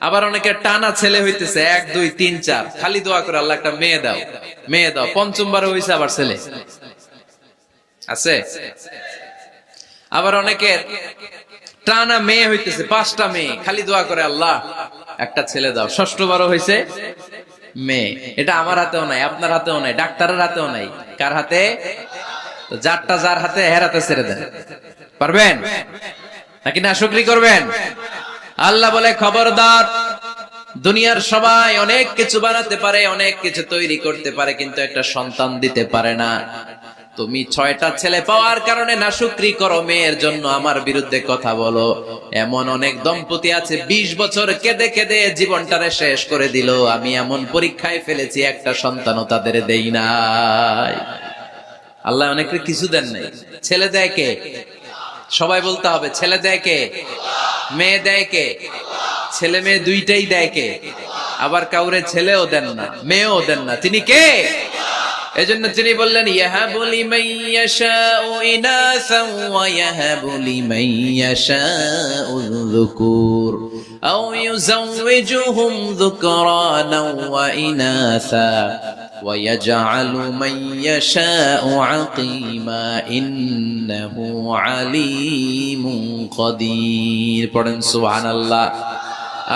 আবার অনেকে টানা ছেলে হইতেছে 1 2 3 4, খালি দোয়া করে আল্লাহ একটা মেয়ে দাও, মেয়ে দাও। 5ম হইছে আবার ছেলে আছে। আবার অনেকের টানা মেয়ে হইতেছে 5টা মেয়ে, খালি দোয়া করে আল্লাহ একটা ছেলে দাও। 6বার হইছে মেয়ে। এটা আমার হাতেও নাই, আপনার হাতেও নাই, ডাক্তারের হাতেও নাই। কার হাতে? তো যারটা যার হাতে, হেরাতে ছেড়ে দেন। পারবেন নাকি না শুকরি করবেন? আল্লাহ বলে, খবরদার, দুনিয়ার সবাই অনেক কিছু বানাতে পারে, অনেক কিছু তৈরি করতে পারে, কিন্তু একটা সন্তান দিতে পারে না। তুমি 6টা ছেলে পাওয়ার কারণে না শুকরি করো, মেয়ের জন্য আমার বিরুদ্ধে কথা বলো। এমন অনেক দম্পতি আছে 20 বছর কেঁদে কেঁদে জীবনটারে শেষ করে দিল। আমি এমন পরীক্ষায় ফেলেছি, একটা সন্তানও তাদের দেই নাই। আল্লাহ অনেকের কিছু দেন নাই। ছেলে দেয় কে? সবাই বলতে হবে, ছেলে দেয় কে? মেয়ে দেয় কে? ছেলে মেয়ে দুইটাই দেয় কে? আবার কাউরে ছেলেও দেন না, মেয়েও দেন না, তিনি কে? এজন্য তিনি বললেন, ইয়াহাবু লিমান ইয়াশাউ ইনাসা ওয়া ইয়াহাবু লিমান ইয়াশাউ যুকুর আও ইউযাওয়িজুহুম যুকরানা ওয়া ইনাসা ওয়া ইয়াজআলু মান ইয়াশাউ আকিমা ইন্নাহু আলীমুন কাদির। পড়েন সুবহানাল্লাহ।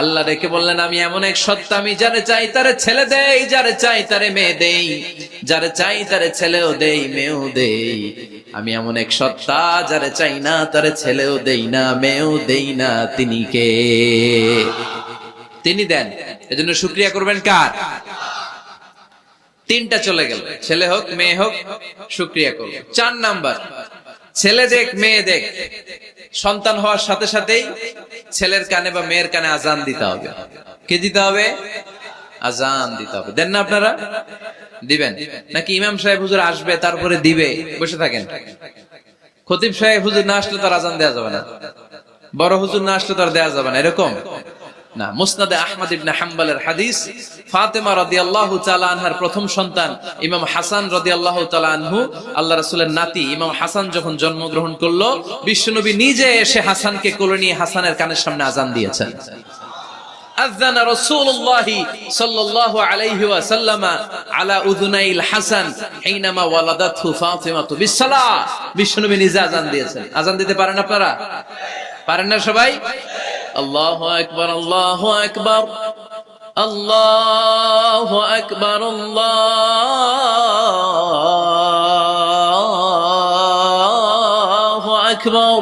আল্লাহ ডেকে বললেন, আমি এমন এক সত্তা, আমি যারে চাই তারে ছেলে দেই, যারে চাই তারে মেয়ে দেই, যারে চাই তারে ছেলেও দেই, মেয়েও দেই। আমি এমন এক সত্তা, যারে চাই না তারে ছেলেও দেই না, মেয়েও দেই না। তিনি কে? তিনি দেন। এজন্য শুকরিয়া করবেন কার? 3টা চলে গেল, ছেলে হোক মেয়ে হোক, শুকরিয়া করবে। 4 নাম্বার, ছেলে দেখ মেয়ে দেখ, সন্তান হওয়ার সাথে সাথেই ছেলের কানে বা মেয়ের কানে আজান দিতে হবে। কে দিতে হবে? আজান দিতে হবে। দেন না আপনারা? দিবেন নাকি ইমাম সাহেব হুজুর আসবে তারপরে দিবে, বসে থাকেন? খতিব সাহেব হুজুর না আসলে তার আজান দেওয়া যাবে না, বড় হুজুর না আসলে তার দেওয়া যাবে না, এরকম না। মুসনাদে আহমদ ইবনে হাম্বলের হাদিস, ফাতেমা রাদিয়াল্লাহু তাআলা আনহার প্রথম সন্তান ইমাম হাসান রাদিয়াল্লাহু তাআলা আনহু, আল্লাহ রাসূলের নাতি ইমাম হাসান যখন জন্মগ্রহণ করলো, বিশ্বনবী নিজে এসে হাসানকে কোলে নিয়ে হাসানের কানের সামনে আজান দিয়েছেন। আযানা রাসূলুল্লাহ সাল্লাল্লাহু আলাইহি ওয়াসাল্লাম আলা উযুনাইল হাসান হিনামা ওয়ালাদাতহু ফাতিমাতু বিসসালাহ। বিশ্বনবী নিজে আযান দিয়েছেন। আযান দিতে পারেন আপনারা? পারেন না সবাই? আল্লাহু আকবার, আল্লাহু আকবার, আল্লাহু আকবার, আল্লাহু আকবার।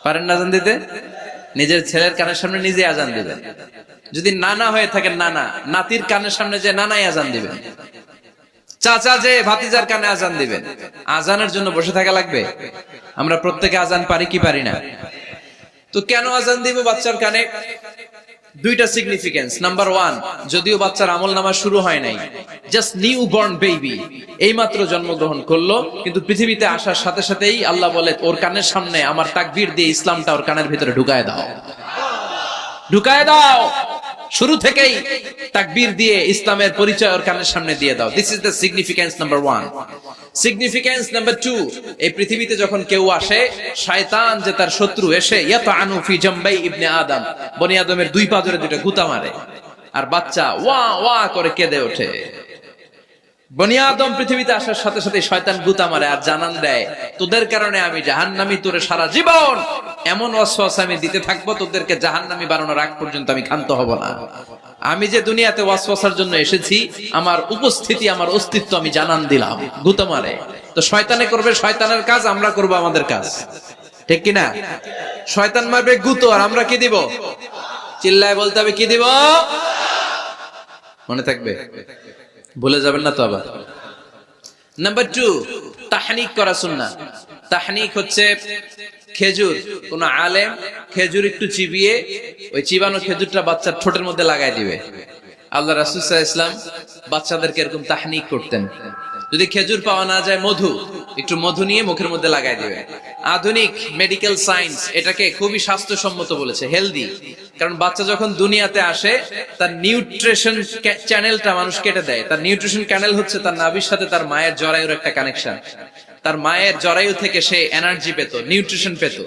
পারেন না আযান দিতে? নিজের ছেলের কানের সামনে নিজে আযান দিবেন। যদি নানা হয়ে থাকেন, নানা নাতির কানের সামনে যে নানাই আযান দিবেন, চাচা যে ভাতিজার কানে আযান দিবেন। আযানের জন্য বসে থাকা লাগবে? আমরা প্রত্যেকে আযান পারি কি পারি না? তো কেন আযান দিব বাচ্চার কানে? দুইটা সিগনিফিকেন্স। নাম্বার 1, যদিও বাচ্চার আমলনামা শুরু হয় নাই, জাস্ট নিউ বর্ন বেবি, এইমাত্র জন্মগ্রহণ করলো, কিন্তু পৃথিবীতে আসার সাথে সাথেই আল্লাহ বলে ওর কানের সামনে আমার তাকবীর দিয়ে ইসলামটা ওর কানের ভিতরে ঢুকায় দাও, ঢুকায় দাও। শুরু থেকেই তাকবীর দিয়ে ইসলামের পরিচয় ওর কানের সামনে দিয়ে দাও। This is the significance number 1। Significance number 2, এই পৃথিবীতে যখন কেউ আসে, শয়তান যে তার শত্রু এসে ইয়াতানু ফি জামবাই ইবনে আদম, বনি আদমের দুই পা ধরে দুটো গুতা মারে, আর বাচ্চা ওয়া ওয়া করে কেঁদে ওঠে। বনি আদম পৃথিবীতে আসার সাথে সাথে শয়তান গুতা মারে আর জানান দেয়, তোদের কারণে আমি জাহান্নামী, তোরে সারা জীবন এমন ওয়াসওয়াসা আমি দিতে থাকবো, তোদেরকে জাহান্নামী বানানোর আগ পর্যন্ত আমি ক্ষান্ত হব না। আমি যে দুনিয়াতে ওয়াসওয়াসার জন্য এসেছি, আমার উপস্থিতি, আমার অস্তিত্ব আমি জানান দিলাম। গুতা মারে। তো শয়তানে করবে শয়তানের কাজ, আমরা করব আমাদের কাজ, ঠিক কি না? শয়তান মারবে গুতো, আর আমরা কি দিব? চিল্লায় বলতে হবে কি দিব? মনে থাকবে, ভুলে যাবেন না তো আবার। নাম্বার 2, তাহনিক করা সুন্নাহ। তাহনিক হচ্ছে খেজুর, কোন আলেম খেজুর একটু চিবিয়ে ওই চিবানো খেজুরটা বাচ্চার ঠোঁটের মধ্যে লাগাই দিবে। আল্লাহ রাসূল সাল্লাল্লাহু আলাইহি ওয়াসাল্লাম বাচ্চাদেরকে এরকম তাহনিক করতেন। যদি খেজুর পাওয়া না যায়, মধু, একটু মধু নিয়ে মুখের মধ্যে লাগাই দিবে। আধুনিক মেডিকেল সায়েন্স এটাকে খুবই স্বাস্থ্যসম্মত বলেছে, হেলদি। কারণ বাচ্চা যখন দুনিয়াতে আসে, তার নিউট্রিশন চ্যানেলটা মানুষ কেটে দেয়। তার নিউট্রিশন চ্যানেল হচ্ছে তার নাভির সাথে তার মায়ের জরায়ুর একটা কানেকশন। তার মায়ের জরায়ু থেকে সে এনার্জি পেত, নিউট্রিশন পেত।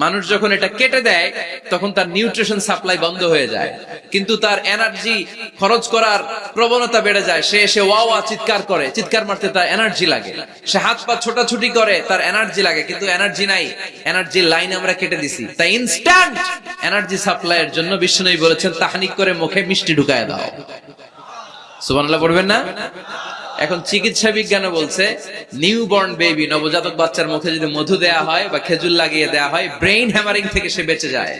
মানুষ যখন এটা কেটে দেয়, তখন তার নিউট্রিশন সাপ্লাই বন্ধ হয়ে যায়, কিন্তু তার এনার্জি খরচ করার প্রবণতা বেড়ে যায়। সে এসে ওয়া ওয়া চিৎকার করে, চিৎকার মারতে তার এনার্জি লাগে। সে হাত পা ছোটাছুটি করে, তার এনার্জি লাগে, কিন্তু এনার্জি নাই। এনার্জির লাইন আমরা কেটে দিছি। তাই ইনস্ট্যান্ট এনার্জি সাপ্লাইয়ের জন্য বিশ্বনবী বলেছেন, তাহনিক করে মুখে মিষ্টি ঢুকায় দাও। সুবহানাল্লাহ পড়বেন না? এখন চিকিৎসা বিজ্ঞানে বলছে, নিউবর্ন বেবি, নবজাতক বাচ্চার মুখে যদি মধু দেয়া হয় বা খেজুর লাগিয়ে দেয়া হয়, ব্রেইন হ্যামারিং থেকে সে বেঁচে যায়।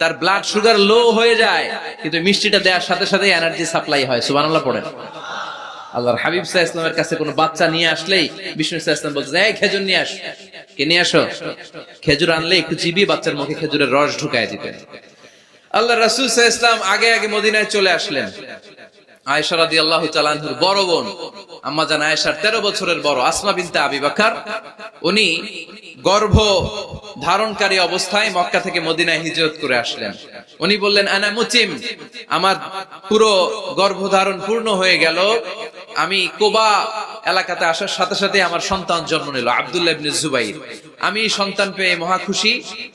তার ব্লাড সুগার লো হয়ে যায়, কিন্তু মিষ্টিটা দেওয়ার সাথে সাথে এনার্জি সাপ্লাই হয়। সুবহানাল্লাহ পড়েন। আল্লাহর হাবিব সাল্লাল্লাহু আলাইহি ওয়াসাল্লামের কাছে কোনো বাচ্চা নিয়ে আসলেই বিষ্ণু সাল্লাল্লাহু আলাইহি ওয়াসাল্লাম বলতেন, এই খেজুর নিয়ে আস। কে নিয়ে আসো? খেজুর আনলে একটু চিবিয়ে বাচ্চার মুখে খেজুরের রস ঢুকায় দিতেন। আল্লাহ রাসূল সাল্লাল্লাহু আলাইহি ওয়াসাল্লাম আগে আগে মদিনায় চলে আসলেন। আয়েশা রাদিয়াল্লাহু তাআলা আনহার বড় বোন, আম্মা জান আয়েশার 13 বছরের বড়, আসমা বিনতে আবি বকর, উনি গর্ভ ধারণকারী অবস্থায় মক্কা থেকে মদিনায় হিজরত করে আসলেন। উনি বললেন, আনা মুতিম, আমার পুরো গর্ভধারণ পূর্ণ হয়ে গেল, আমি কুবা এলাকাতে আসার সাথে সাথে আমার সন্তান জন্ম নিল, আব্দুল্লাহ ইবনে জুবাইর। আমি সন্তান পেয়ে মহা খুশি,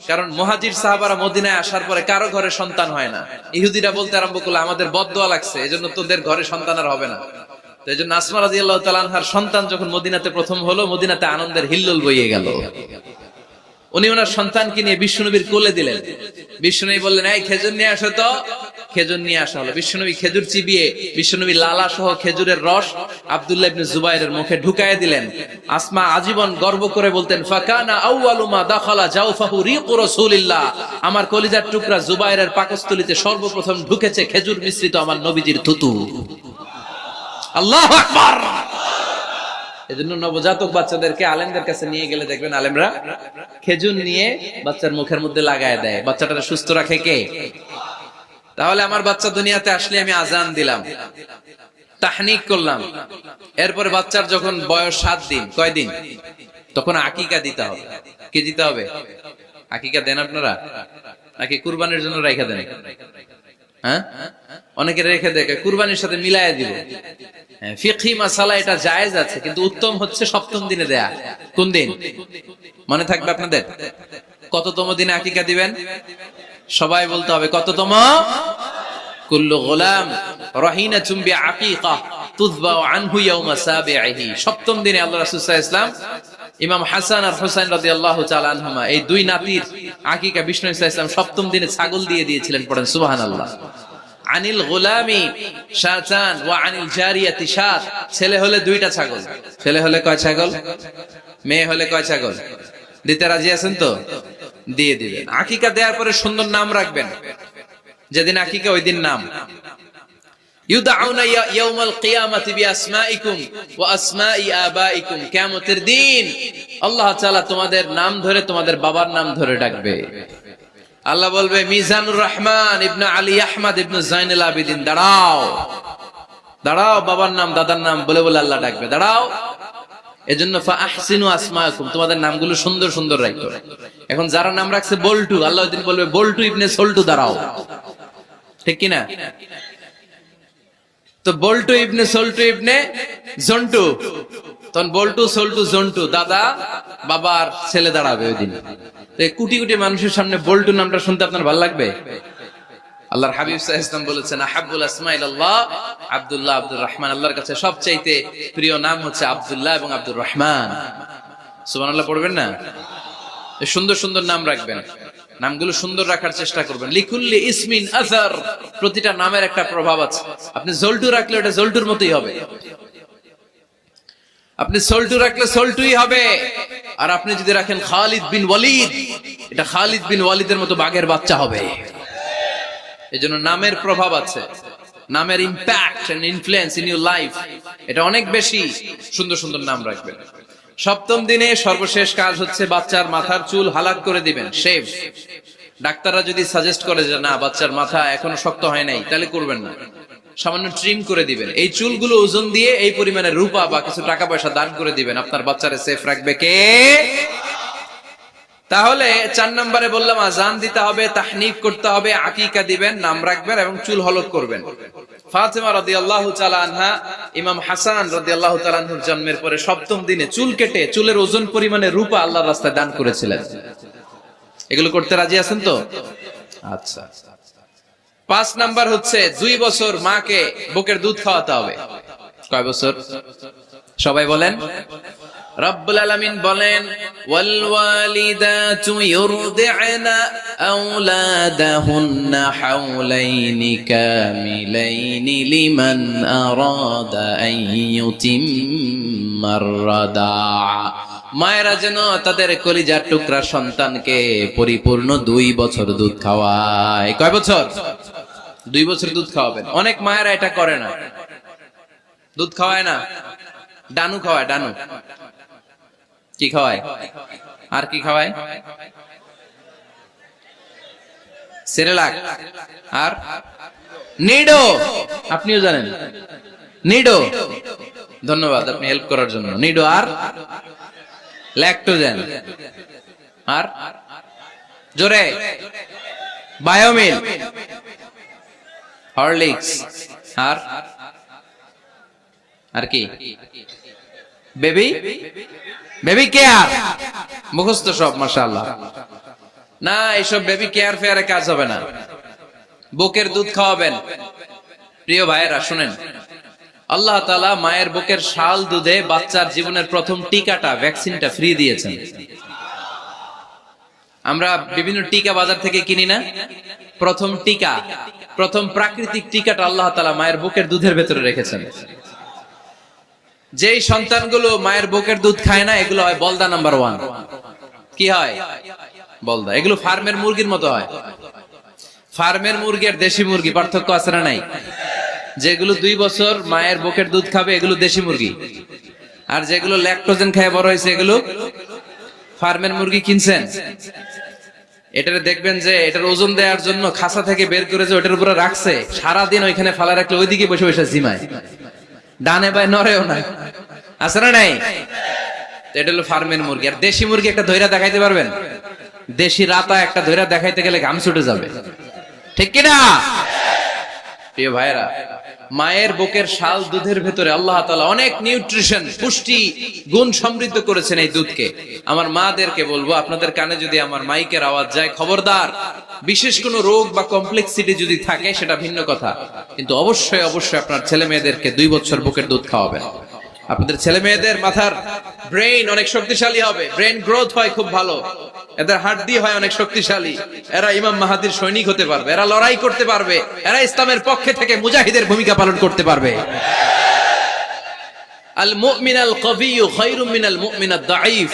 কারণ মুহাজির সাহাবারা মদিনায় আসার পরে কারো ঘরে সন্তান হয় না। ইহুদিরা বলতে আরম্ভ করলো, আমাদের বদদোয়া লাগছে, এজন্য তোদের ঘরে সন্তান আর হবে না। তো এই জন্য আসমা রাদিয়াল্লাহু তাআলা আনহার সন্তান যখন মদিনাতে প্রথম হলো, মদিনাতে আনন্দের হিল্লোল বইয়ে গেল। উনি ওনার সন্তানকে নিয়ে বিশ্বনবীর কোলে দিলেন। বিশ্বনবী বললেন, এই খেজুর নিয়ে আসো তো। খেজুর নিয়ে আসা হলো। বিশ্বনবী খেজুর চিবিয়ে বিশ্বনবী লালা সহ খেজুরের রস আব্দুল্লাহ ইবনে জুবাইরের মুখে ঢুকায় দিলেন। আসমা আজীবন গর্ব করে বলতেন, ফাকানা আউয়ালু মা দাখালা জাওফাহু রিকু রাসূলিল্লাহ, আমার কলিজার টুকরা জুবাইরের পাকস্থলীতে সর্বপ্রথম ঢুকেছে খেজুর মিশ্রিত আমার নবীজির থুতু। আল্লাহু আকবার। এজন্য নবজাতক বাচ্চাদেরকে আলেমদের কাছে নিয়ে গেলে দেখবেন আলেমরা খেজুর নিয়ে বাচ্চার মুখের মধ্যে লাগায় দেয়। বাচ্চাটাকে সুস্থ রাখে কে? তাহলে আমার বাচ্চা দুনিয়াতে আসলে আমি আজান দিলাম, তাহনিক করলাম, এরপরে বাচ্চার যখন বয়স 7 দিন, কয়দিন, তখন আকিকা দিতে হবে। কি দিতে হবে? আকিকা দেন আপনারা নাকি কুরবানির জন্য রেখে দেন? হ্যাঁ, অনেকে রেখে দেখে কুরবানির সাথে মিলায়া দিব। ফিকহি মাসালা এটা জায়েজ আছে, কিন্তু উত্তম হচ্ছে 7ম দিনে দেয়া। কোন দিন মনে থাকবে আপনাদের? কততম দিনে আকিকা দিবেন? সবাই বলতে হবে কততম? কুল্লু গোলাম রাহিনাতুম বিআকিকা তুযবাউ আনহু ইয়াওমা সাবিহি। সপ্তম দিনে আল্লাহ রাসূল সাল্লাল্লাহু আলাইহি ওয়াসাল্লাম ইমাম হাসান আর হুসাইন রাদিয়াল্লাহু তাআলা আনহুমা এই দুই নাতির আকিকা বিষ্ণু সাল্লাল্লাহু আলাইহি ওয়াসাল্লাম সপ্তম দিনে ছাগল দিয়ে দিয়েছিলেন। পড়েন সুবহানাল্লাহ। আনিল গোলামি শাতান ওয়া আনিল জারিয়াতি শাত। ছেলে হলে দুইটা ছাগল। ছেলে হলে কয় ছাগল? মেয়ে হলে কয় ছাগল? দিতে রাজি আছেন তো? দিয়ে দিবেন। আকিকা দেওয়ার পরে সুন্দর নাম রাখবেন। যেদিন আকিকা ওই দিন নাম। ইউদাউনা ইয়াউমাল কিয়ামাতি বিআসমাইকুম ওয়া আসমাই আবাইকুম। কিয়ামতের দিন আল্লাহ তাআলা তোমাদের নাম ধরে তোমাদের বাবার নাম ধরে ডাকবে। আল্লাহ বলবে মিজানুর রহমান ইবনে আলী আহমদ ইবনে জাইনুল আবিদিন, দাঁড়াও দাঁড়াও, বাবার নাম দাদার নাম বলে বলে আল্লাহ ডাকবে, দাঁড়াও। এজন্য ফাআহসিনু আসমাকুম, তোমাদের নামগুলো সুন্দর সুন্দর রাখো। এখন যারা নাম রাখছে বল্টু, আল্লাহ ওই দিন বলবে বল্টু ইবনে সল্টু, দাঁড়াও। ঠিক কি না? তো বল্টু ইবনে সল্টু ইবনে জন্টু, তখন বল্টু সল্টু জন্টু, দাদা বাবার ছেলে দাঁড়াবে ওই দিন। কোটি কোটি মানুষের সামনে বল্টু নামটা শুনতে আপনার ভালো লাগবে? আল্লাহর হাবিব সাল্লাল্লাহু আলাইহি ওয়াসাল্লাম বলেছেন আহাব্বুল আসমাইল আল্লাহ আব্দুল্লাহ আব্দুর রহমান। আল্লাহর কাছে সবচাইতে প্রিয় নাম হচ্ছে আব্দুল্লাহ এবং আব্দুর রহমান। সুবহানাল্লাহ পড়বেন না? সুন্দর সুন্দর নাম রাখবেন, নামগুলো সুন্দর রাখার চেষ্টা করবেন। লিকুল্লি ইসমিন আসার, প্রতিটা নামের একটা প্রভাব আছে। আপনি জল্টু রাখলে ওটা জল্টুর মতোই হবে, আপনি সল্টু রাখলে সল্টুই হবে। আর আপনি যদি রাখেন খালিদ বিন ওয়ালিদ, এটা খালিদ বিন ওয়ালিদের মতো বাঘের বাচ্চা হবে। এজন্য নামের প্রভাব আছে, নামের impact and influence in your life এটা অনেক বেশি। সুন্দর সুন্দর নাম রাখবেন। সপ্তম দিনে সর্বশেষ কাজ হচ্ছে বাচ্চার মাথার চুল হালাক করে দিবেন, শেভ। ডাক্তাররা যদি সাজেস্ট করে যে না বাচ্চার মাথা এখনো শক্ত হয় নাই, তাহলে করবেন না, সামান্য ট্রিম করে দিবেন। এই চুলগুলো ওজন দিয়ে এই পরিমাণে রূপা বা কিছু টাকা পয়সা দান করে দিবেন। আপনার বাচ্চারে সেফ রাখবে কে? তাহলে 4 নম্বরে বললাম আযান দিতে হবে, তাহনিক করতে হবে, আকিকা দিবেন, নাম রাখবেন এবং চুল হলক করবেন। ফাতেমা রাদিয়াল্লাহু তাআলা আনহা ইমাম হাসান রাদিয়াল্লাহু তাআলা আনহুর জন্মের পরে সপ্তম দিনে চুল কেটে চুলের ওজন পরিমাণে রূপা আল্লাহর রাস্তায় দান করেছিলেন। এগুলো করতে রাজি আছেন তো? আচ্ছা। 5 নাম্বার হচ্ছে 2 বছর মাকে বুকের দুধ খাওয়াতে হবে। কয় বছর? সবাই বলেন। রব্বুল আলামিন বলেন ওয়াল ওয়ালিদাতু ইউরদি'না আওলাদাহুন্না হাওলাইনি কামিলাইনি লিমান আরাদা আন ইউতিম্মার রাদা'a। মায়েরা যেন তাদের কলিজার টুকরা সন্তানকে পরিপূর্ণ 2 বছর দুধ খাওয়ায়। কয় বছর? 2 বছর দুধ খাওয়াবেন। অনেক মায়েরা এটা করে না, দুধ খাওয়ায় না, ডানু খাওয়ায়। ডানু কি খাওয়ায়? আর কি খাওয়ায়? সেরেলাক আর নিডো। আপনিও জানেন নিডো? ধন্যবাদ আপনি হেল্প করার জন্য। নিডো আর ল্যাকটোজেন আর জোরে বায়োমিল, হরলিক্স আর আর কি? Baby baby care. মুখস্থ সব মাশাআল্লাহ। না, এইসব বেবি কেয়ার ফেয়ারে কাজ হবে না। বুকের দুধ খাওয়াবেন। প্রিয় ভাইয়েরা শুনেন, আল্লাহ তাআলা মায়ের বুকের শাল দুধে বাচ্চার জীবনের প্রথম টিকাটা, ভ্যাকসিনটা ফ্রি দিয়েছেন। আমরা বিভিন্ন টিকা বাজার থেকে কিনি না? প্রথম টিকা, প্রথম প্রাকৃতিক টিকাটা আল্লাহ তাআলা মায়ের বুকের দুধের ভেতরে রেখেছেন। যেই সন্তানগুলো মায়ের বুকের দুধ খায় না, এগুলো হয় বলদা নাম্বার 1। কি হয়? বলদা। এগুলো ফার্মের মুরগির মতো হয়। ফার্মের মুরগি আর দেশি মুরগি পার্থক্য আছে না নাই? যেগুলো 2 বছর মায়ের বুকের দুধ খাবে এগুলো দেশি মুরগি, আর যেগুলো ল্যাকটোজেন খেয়ে বড় হয়েছে এগুলো ফার্মের মুরগি। কিনছেন? এটারে দেখবেন যে এটার ওজন দেওয়ার জন্য খাসা থেকে বের করে যে ওটার উপরে রাখছে, সারাদিন ওইখানে ফালা রাখলে ওইদিকে বসে বসে জিমায়, ডানে বাই নড়েও না। আছে না নাই? এটা হলো ফার্মের মুরগি। আর দেশি মুরগি একটা ধইরা দেখাইতে পারবেন? দেশি রাতা একটা ধইরা দেখাইতে গেলে ঘাম ছুটে যাবে, ঠিক কিনা? প্রিয় ভাইরা, মায়ের বুকের শাল দুধের ভেতরে আল্লাহ তাআলা অনেক নিউট্রিশন, পুষ্টি গুণ সমৃদ্ধ করেছেন এই দুধকে। আমার মাদেরকে বলবো, আপনাদের কানে যদি আমার মাইকের আওয়াজ যায়, খবরদার, বিশেষ কোনো রোগ বা কমপ্লেক্সিটি যদি থাকে সেটা ভিন্ন কথা, কিন্তু অবশ্যই অবশ্যই আপনার ছেলে মেয়েদেরকে 2 বছর বুকের দুধ খাওয়াবেন। আপনাদের ছেলে মেয়েদের মাথার ব্রেইন অনেক শক্তিশালী হবে, ব্রেইন গ্রোথ হয় খুব ভালো, এদের হাড্ডি হয় অনেক শক্তিশালী, এরা ইমাম মাহাদির সৈনিক হতে পারবে, এরা লড়াই করতে পারবে, এরা ইসলামের পক্ষে থেকে মুজাহিদের ভূমিকা পালন করতে পারবে। আল মুমিনাল কবিয়্যু খায়রুম মিনাল মুমিনাদ দাঈফ।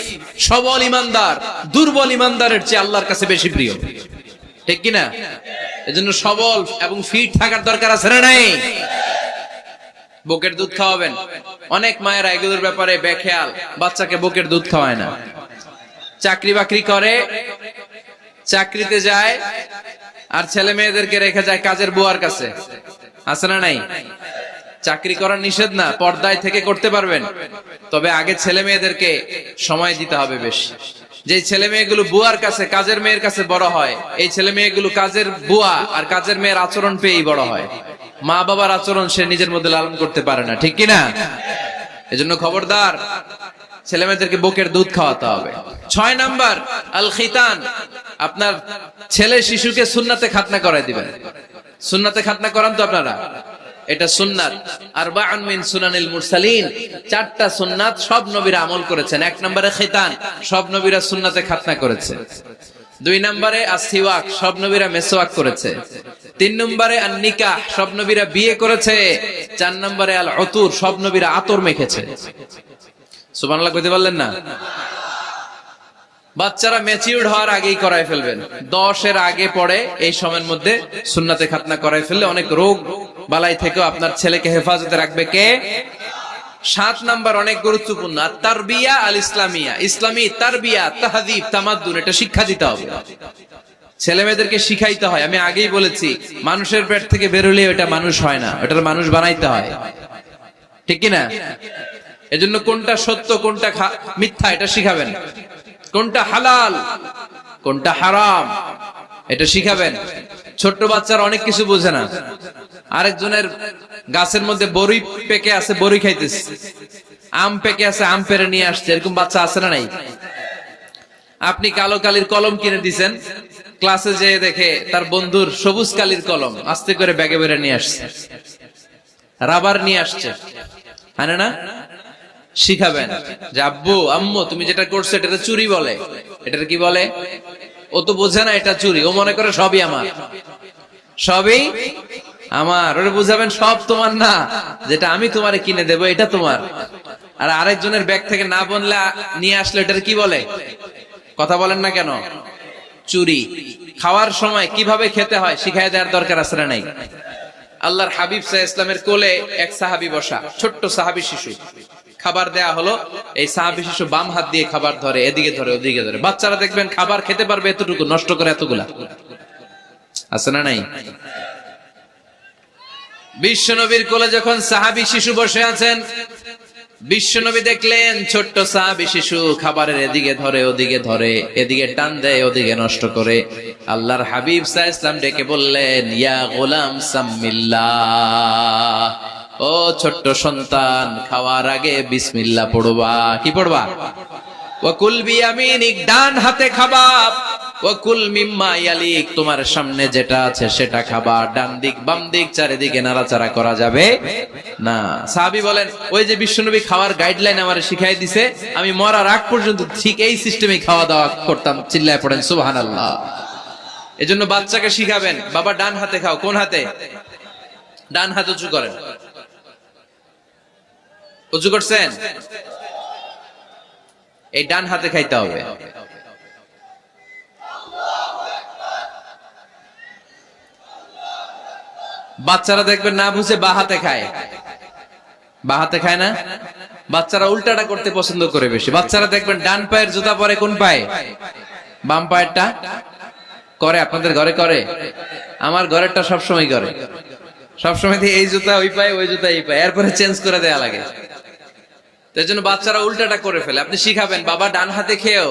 সবল ঈমানদার দুর্বল ঈমানদারের চেয়ে আল্লাহর কাছে বেশি প্রিয়, ঠিক কি না? এজন্য সবল এবং ফিট থাকার দরকার আছে না নাই? বুকের দুধ খাওয়াবেন। অনেক মায়েরা এগুলোর ব্যাপারে বেখেয়াল, বাচ্চাকে বুকের দুধ খাওয়ায় না। চাকরি বাকরি করে, চাকরিতে যায়, আর ছেলে মেয়েদেরকে রেখে যায় কাজের বুয়ার কাছে, আছে না নাই? চাকরি করা নিষেধ না, পর্দায় থেকে করতে পারবেন, তবে আগে ছেলে মেয়েদেরকে সময় দিতে হবে বেশি। যে ছেলে মেয়েগুলো বুয়ার কাছে, কাজের মেয়ের কাছে বড় হয়, এই ছেলে মেয়েগুলো কাজের বুয়া আর কাজের মেয়ের আচরণ পেয়েই বড় হয়। মা বাবার আচরণ সে নিজের মধ্যে লালন করতে পারে না, ঠিক কিনা? এজন্য খবরদার, ছেলে মেয়েদেরকে বুকের দুধ খাওয়াতে হবে। 6 নাম্বার আল খিতান। আপনার ছেলে শিশুকে সুন্নাতে খাতনা করায় দিবেন। সুন্নাতে খাতনা করান তো আপনারা? এটা সুন্নাত। আরবাউন মিন সুনানিল মুরসালিন, 4টা সুন্নাত সব নবীরা আমল করেছেন। 1 নম্বরে খিতান, সব নবীরা সুন্নাতে খাতনা করেছে। 2 নম্বরে আসিওয়াক, সব নবীরা মেসওয়াক করেছে। 3 নম্বরে আন নিকাহ, সব নবীরা বিয়ে করেছে। 4 নম্বরে আল উতুর, সব নবীরা আতর মেখেছে। সুবহানাল্লাহ কইতে পারলেন না? বাচ্চারা ম্যাচিউরড হওয়ার আগেই করায় ফেলবেন। 10 এর আগে পরে এই সময়ের মধ্যে সুন্নাতে খাতনা করায় ফেললে অনেক রোগ বালাই থেকেও আপনার ছেলেকে হেফাজতে রাখবে কে? 7 নাম্বার অনেক গুরুত্বপূর্ণ, তারবিয়া আল ইসলামিয়া। ইসলামী তারবিয়া, তাহযীব, তামাদ্দুন, এটা শিক্ষা দিতে হবে। ছেলে মেয়েদেরকে শিখাইতে হয়। আমি আগেই বলেছি, মানুষের পেট থেকে বেরোলে ওটা মানুষ হয় না, ওটার মানুষ বানাইতে হয়, ঠিক কি না? এজন্য কোনটা সত্য কোনটা মিথ্যা এটা শিখাবেন, কোনটা হালাল কোনটা হারাম এটা শিখাবেন। ছোট্ট বাচ্চারা অনেক কিছু বোঝে না। আরেকজনের গাছের মধ্যে বড়ি পেকে আছে, বড়ি খাইতেছে, আম পেকে আছে, আম পেরে নিয়ে আসছে, এরকম বাচ্চা আছে না নাই? আপনি কালো কালির কলম কিনে দিছেন, ক্লাসে যেয়ে দেখে তার বন্ধুর সবুজ কালির কলম আস্তে করে ব্যাগে বেরে নিয়ে আসছে, রাবার নিয়ে আসছে, আনে না? শিখাবেন যে আব্বু আম্মু তুমি যেটা করছো এটা চুরি বলে, এটার কি বলে? ও তো বোঝে না এটা চুরি, ও মনে করে সবই আমার, সবই আমার। ওরে বুঝাবেন সব তোমার না, যেটা আমি তোমারে কিনে দেবো এটা তোমার। আর আরেকজনের ব্যাগ থেকে না বললে নিয়ে আসলে এটার কি বলে? কথা বলেন না কেন? চুরি। খাওয়ার সময় কিভাবে খেতে হয় শিখাই দেওয়ার দরকার আছে না নাই? আল্লাহর হাবিব সাল্লাল্লাহু আলাইহি ওয়াসাল্লামের কোলে এক সাহাবী বসা, ছোট্ট সাহাবী শিশু, খাবার দেয়া হলো, এই সাহাবী শিশু বাম হাত দিয়ে খাবার ধরে, এদিকে ধরে ওদিকে ধরে। বাচ্চারা দেখবেন খাবার খেতে পারবে এতটুকু, নষ্ট করে এতগুলা, আছে না নাই? বিশ্বনবীর কোলে যখন সাহাবী শিশু বসে আছেন, বিশ্বনবী দেখলেন ছোট্ট সাহাবী শিশু খাবারের এদিকে ধরে ওদিকে ধরে, এদিকে টান দেয় ওদিকে নষ্ট করে। আল্লাহর হাবিব সাল্লাল্লাহু আলাইহি ওয়াসাল্লাম ডেকে বললেন, ইয়া গোলাম সাম্মিল্লাহ, ও ছোট্ট সন্তান, খাওয়ার আগে বিসমিল্লাহ পড়বা। কি পড়বা? ওয়া কুল বিয়ামিনিক, ডান হাতে খাবা। ওয়া কুল মিম্মা ইয়ালিক, তোমার সামনে যেটা আছে সেটা খাবা। ডান দিক বাম দিক চারিদিকে নাড়াচাড়া করা যাবে না। সাহাবী বলেন, ওই যে বিশ্বনবী খাওয়ার গাইডলাইন আমারে শিখাই দিছে, আমি মরার আগ পর্যন্ত ঠিক এই সিস্টেমে খাওয়া দাওয়া করতাম। চিল্লায় পড়েন সুবহানাল্লাহ। এজন্য বাচ্চাকে শিখাবেন, বাবা ডান হাতে খাও। কোন হাতে? ডান হাত উঁচু করেন। উঁচু করছেন? এই ডান হাতে খাইতে হবে। বাচ্চারা দেখবেন না বুঝে বা হাতে খায়, বা হাতে খায় না। বাচ্চারা উল্টাটা করতে পছন্দ করে বেশি। বাচ্চারা দেখবেন ডান পায়ের জুতা পরে কোন পায়ে? বাম পায়েরটা করে। আপনাদের ঘরে করে? আমার ঘরেরটা সবসময় করে। সবসময় এই জুতা ওই পায়ে, ওই জুতা এই পায়ে, এরপরে চেঞ্জ করে দেয়া লাগে। তার জন্য বাচ্চারা উল্টাটা করে ফেলে। আপনি শিখাবেন, বাবা ডান হাতে খেও,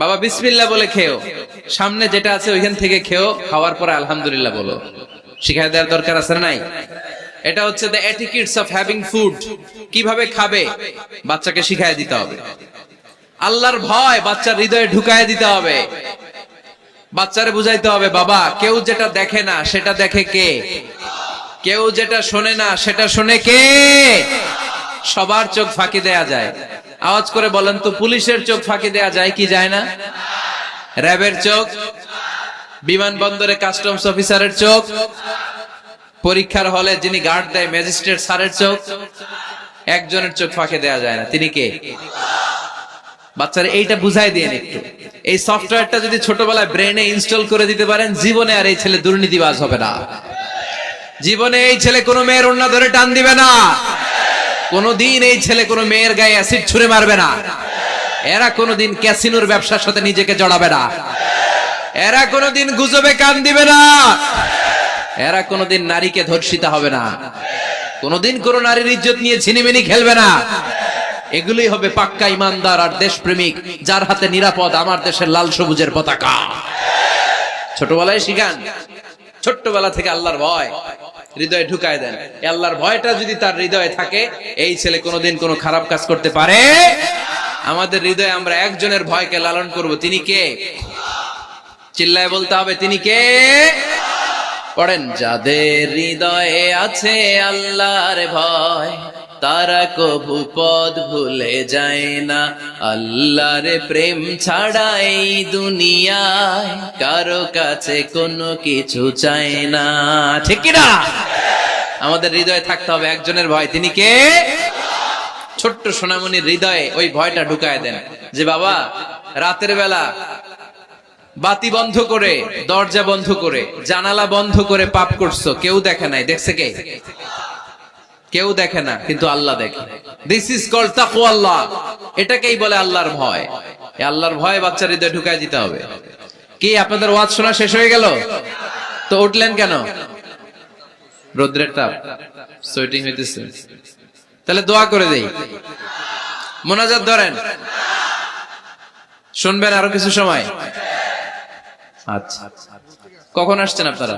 বাবা বিসমিল্লাহ বলে খেও, সামনে যেটা আছে ওইখান থেকে খেও, খাওয়ার পরে আলহামদুলিল্লাহ বলো। শিখাই দেওয়ার দরকার আছে না নাই? এটা হচ্ছে the etiquettes of having food, কিভাবে খাবে বাচ্চাকে শিখাই দিতে হবে। আল্লাহর ভয় বাচ্চার হৃদয়ে ঢুকায় দিতে হবে। বাচ্চারে বুঝাইতে হবে, বাবা কেউ যেটা দেখে না সেটা দেখে কে, কেউ যেটা শোনে না সেটা শোনে কে। সবার চোখ ফাঁকি দেয়া যায়। আওয়াজ করে বলেন তো, পুলিশের চোখ ফাঁকি দেয়া যায় কি যায় না? র্যাবের চোখ, বিমানবন্দরে কাস্টমস অফিসারের চোখ, পরীক্ষার হলে যিনি গার্ড দেয় ম্যাজিস্ট্রেট স্যারের চোখ, একজনের চোখ ফাঁকি দেয়া যায় না। তিনি কে? বাচ্চারা এইটা বুঝাই দিয়ে একটু। এই সফটওয়্যারটা যদি ছোটবেলায় ব্রেনে ইনস্টল করে দিতে পারেন, জীবনে আর এই ছেলে দুর্নীতিবাজ হবে না। জীবনে এই ছেলে কোনো মেয়ের ওড়না ধরে টান দিবে না। কোনদিন এই ছেলে কোনো মেয়ের গায়ে অ্যাসিড ছুঁড়ে মারবে না। এরা কোনদিন ক্যাসিনোর ব্যবসার সাথে নিজেকে জড়াবে না। এরা কোনদিন গুজবে কান দিবে না। এরা কোনদিন নারীকে ধর্ষিতা হবে না। কোনদিন কোন নারীর ইজ্জত নিয়ে ছিনিমিনি খেলবে না। এগুলোই হবে পাক্কা ইমানদার আর দেশপ্রেমিক, যার হাতে নিরাপদ আমার দেশের লাল সবুজের পতাকা। ছোটবেলায় শিখান, ছোট্টবেলা থেকে আল্লাহর ভয় হৃদয়ে ঢুকায় দেন। এই আল্লাহর ভয়টা যদি তার হৃদয়ে থাকে, এই ছেলে কোনোদিন কোনো খারাপ কাজ করতে পারে। আমাদের হৃদয়ে আমরা একজনের ভয়কে লালন করব, তিনি কে? চিল্লায় বলতে হবে, তিনি কে? পড়েন, যাদের হৃদয়ে আছে আল্লাহর ভয়, তারা কভু পথ ভুলে যায় না। আল্লাহর প্রেম ছাড়া এই দুনিয়ায় কারো কাছে কোনো কিছু চায় না। ঠিক কি না? আমাদের হৃদয়ে থাকতে হবে একজনের ভয়, তিনি কে? ছোট্ট সোনামণির হৃদয়ে ওই ভয়টা ঢুকায় দেন যে বাবা রাতের বেলা বাতি বন্ধ করে, দরজা বন্ধ করে, জানালা বন্ধ করে পাপ করছো, কেউ দেখে নাই। দেখছে কে? কেউ দেখে না, কিন্তু আল্লাহ দেখে। দিস ইজ কল্ড তাকওয়াল্লাহ। এটাকেই বলে আল্লাহর ভয়। এই আল্লাহর ভয় বাচ্চার হৃদয়ে ঢুকায় দিতে হবে। কি আপনাদের ওয়াজ শোনা শেষ হয়ে গেল? তো উঠলেন কেন? রোদ্রের তাপ, সোয়েটিং হইতেছে। তাহলে দোয়া করে দেই, মোনাজাত ধরেন, শুনবেন আরো কিছু সময়। আচ্ছা, কখন আসছেন আপনারা?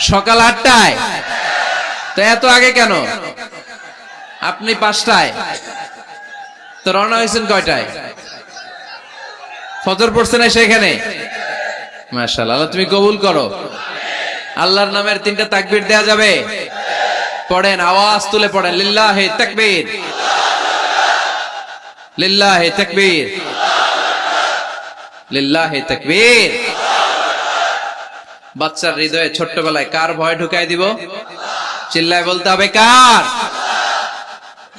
সকাল 8টায়। তো এত আগে কেন? আপনি 5টায়, তো রওনা হয়েছেন কয়টায়? ফজর পড়ছেন সেখানে? মাশাআল্লাহ, আল্লাহ তুমি কবুল করো। আল্লাহর নামের 3টা তাকবীর দেয়া যাবে? পড়েন, আওয়াজ তুলে পড়েন, লিল্লাহি তাকবীর, লিল্লাহি তাকবীর, লিল্লাহি তাকবীর। বাচ্চার হৃদয়ে ছোট্টবেলায় কার ভয় ঢুকাই দিব? চিল্লায় বলতে হবে, কার?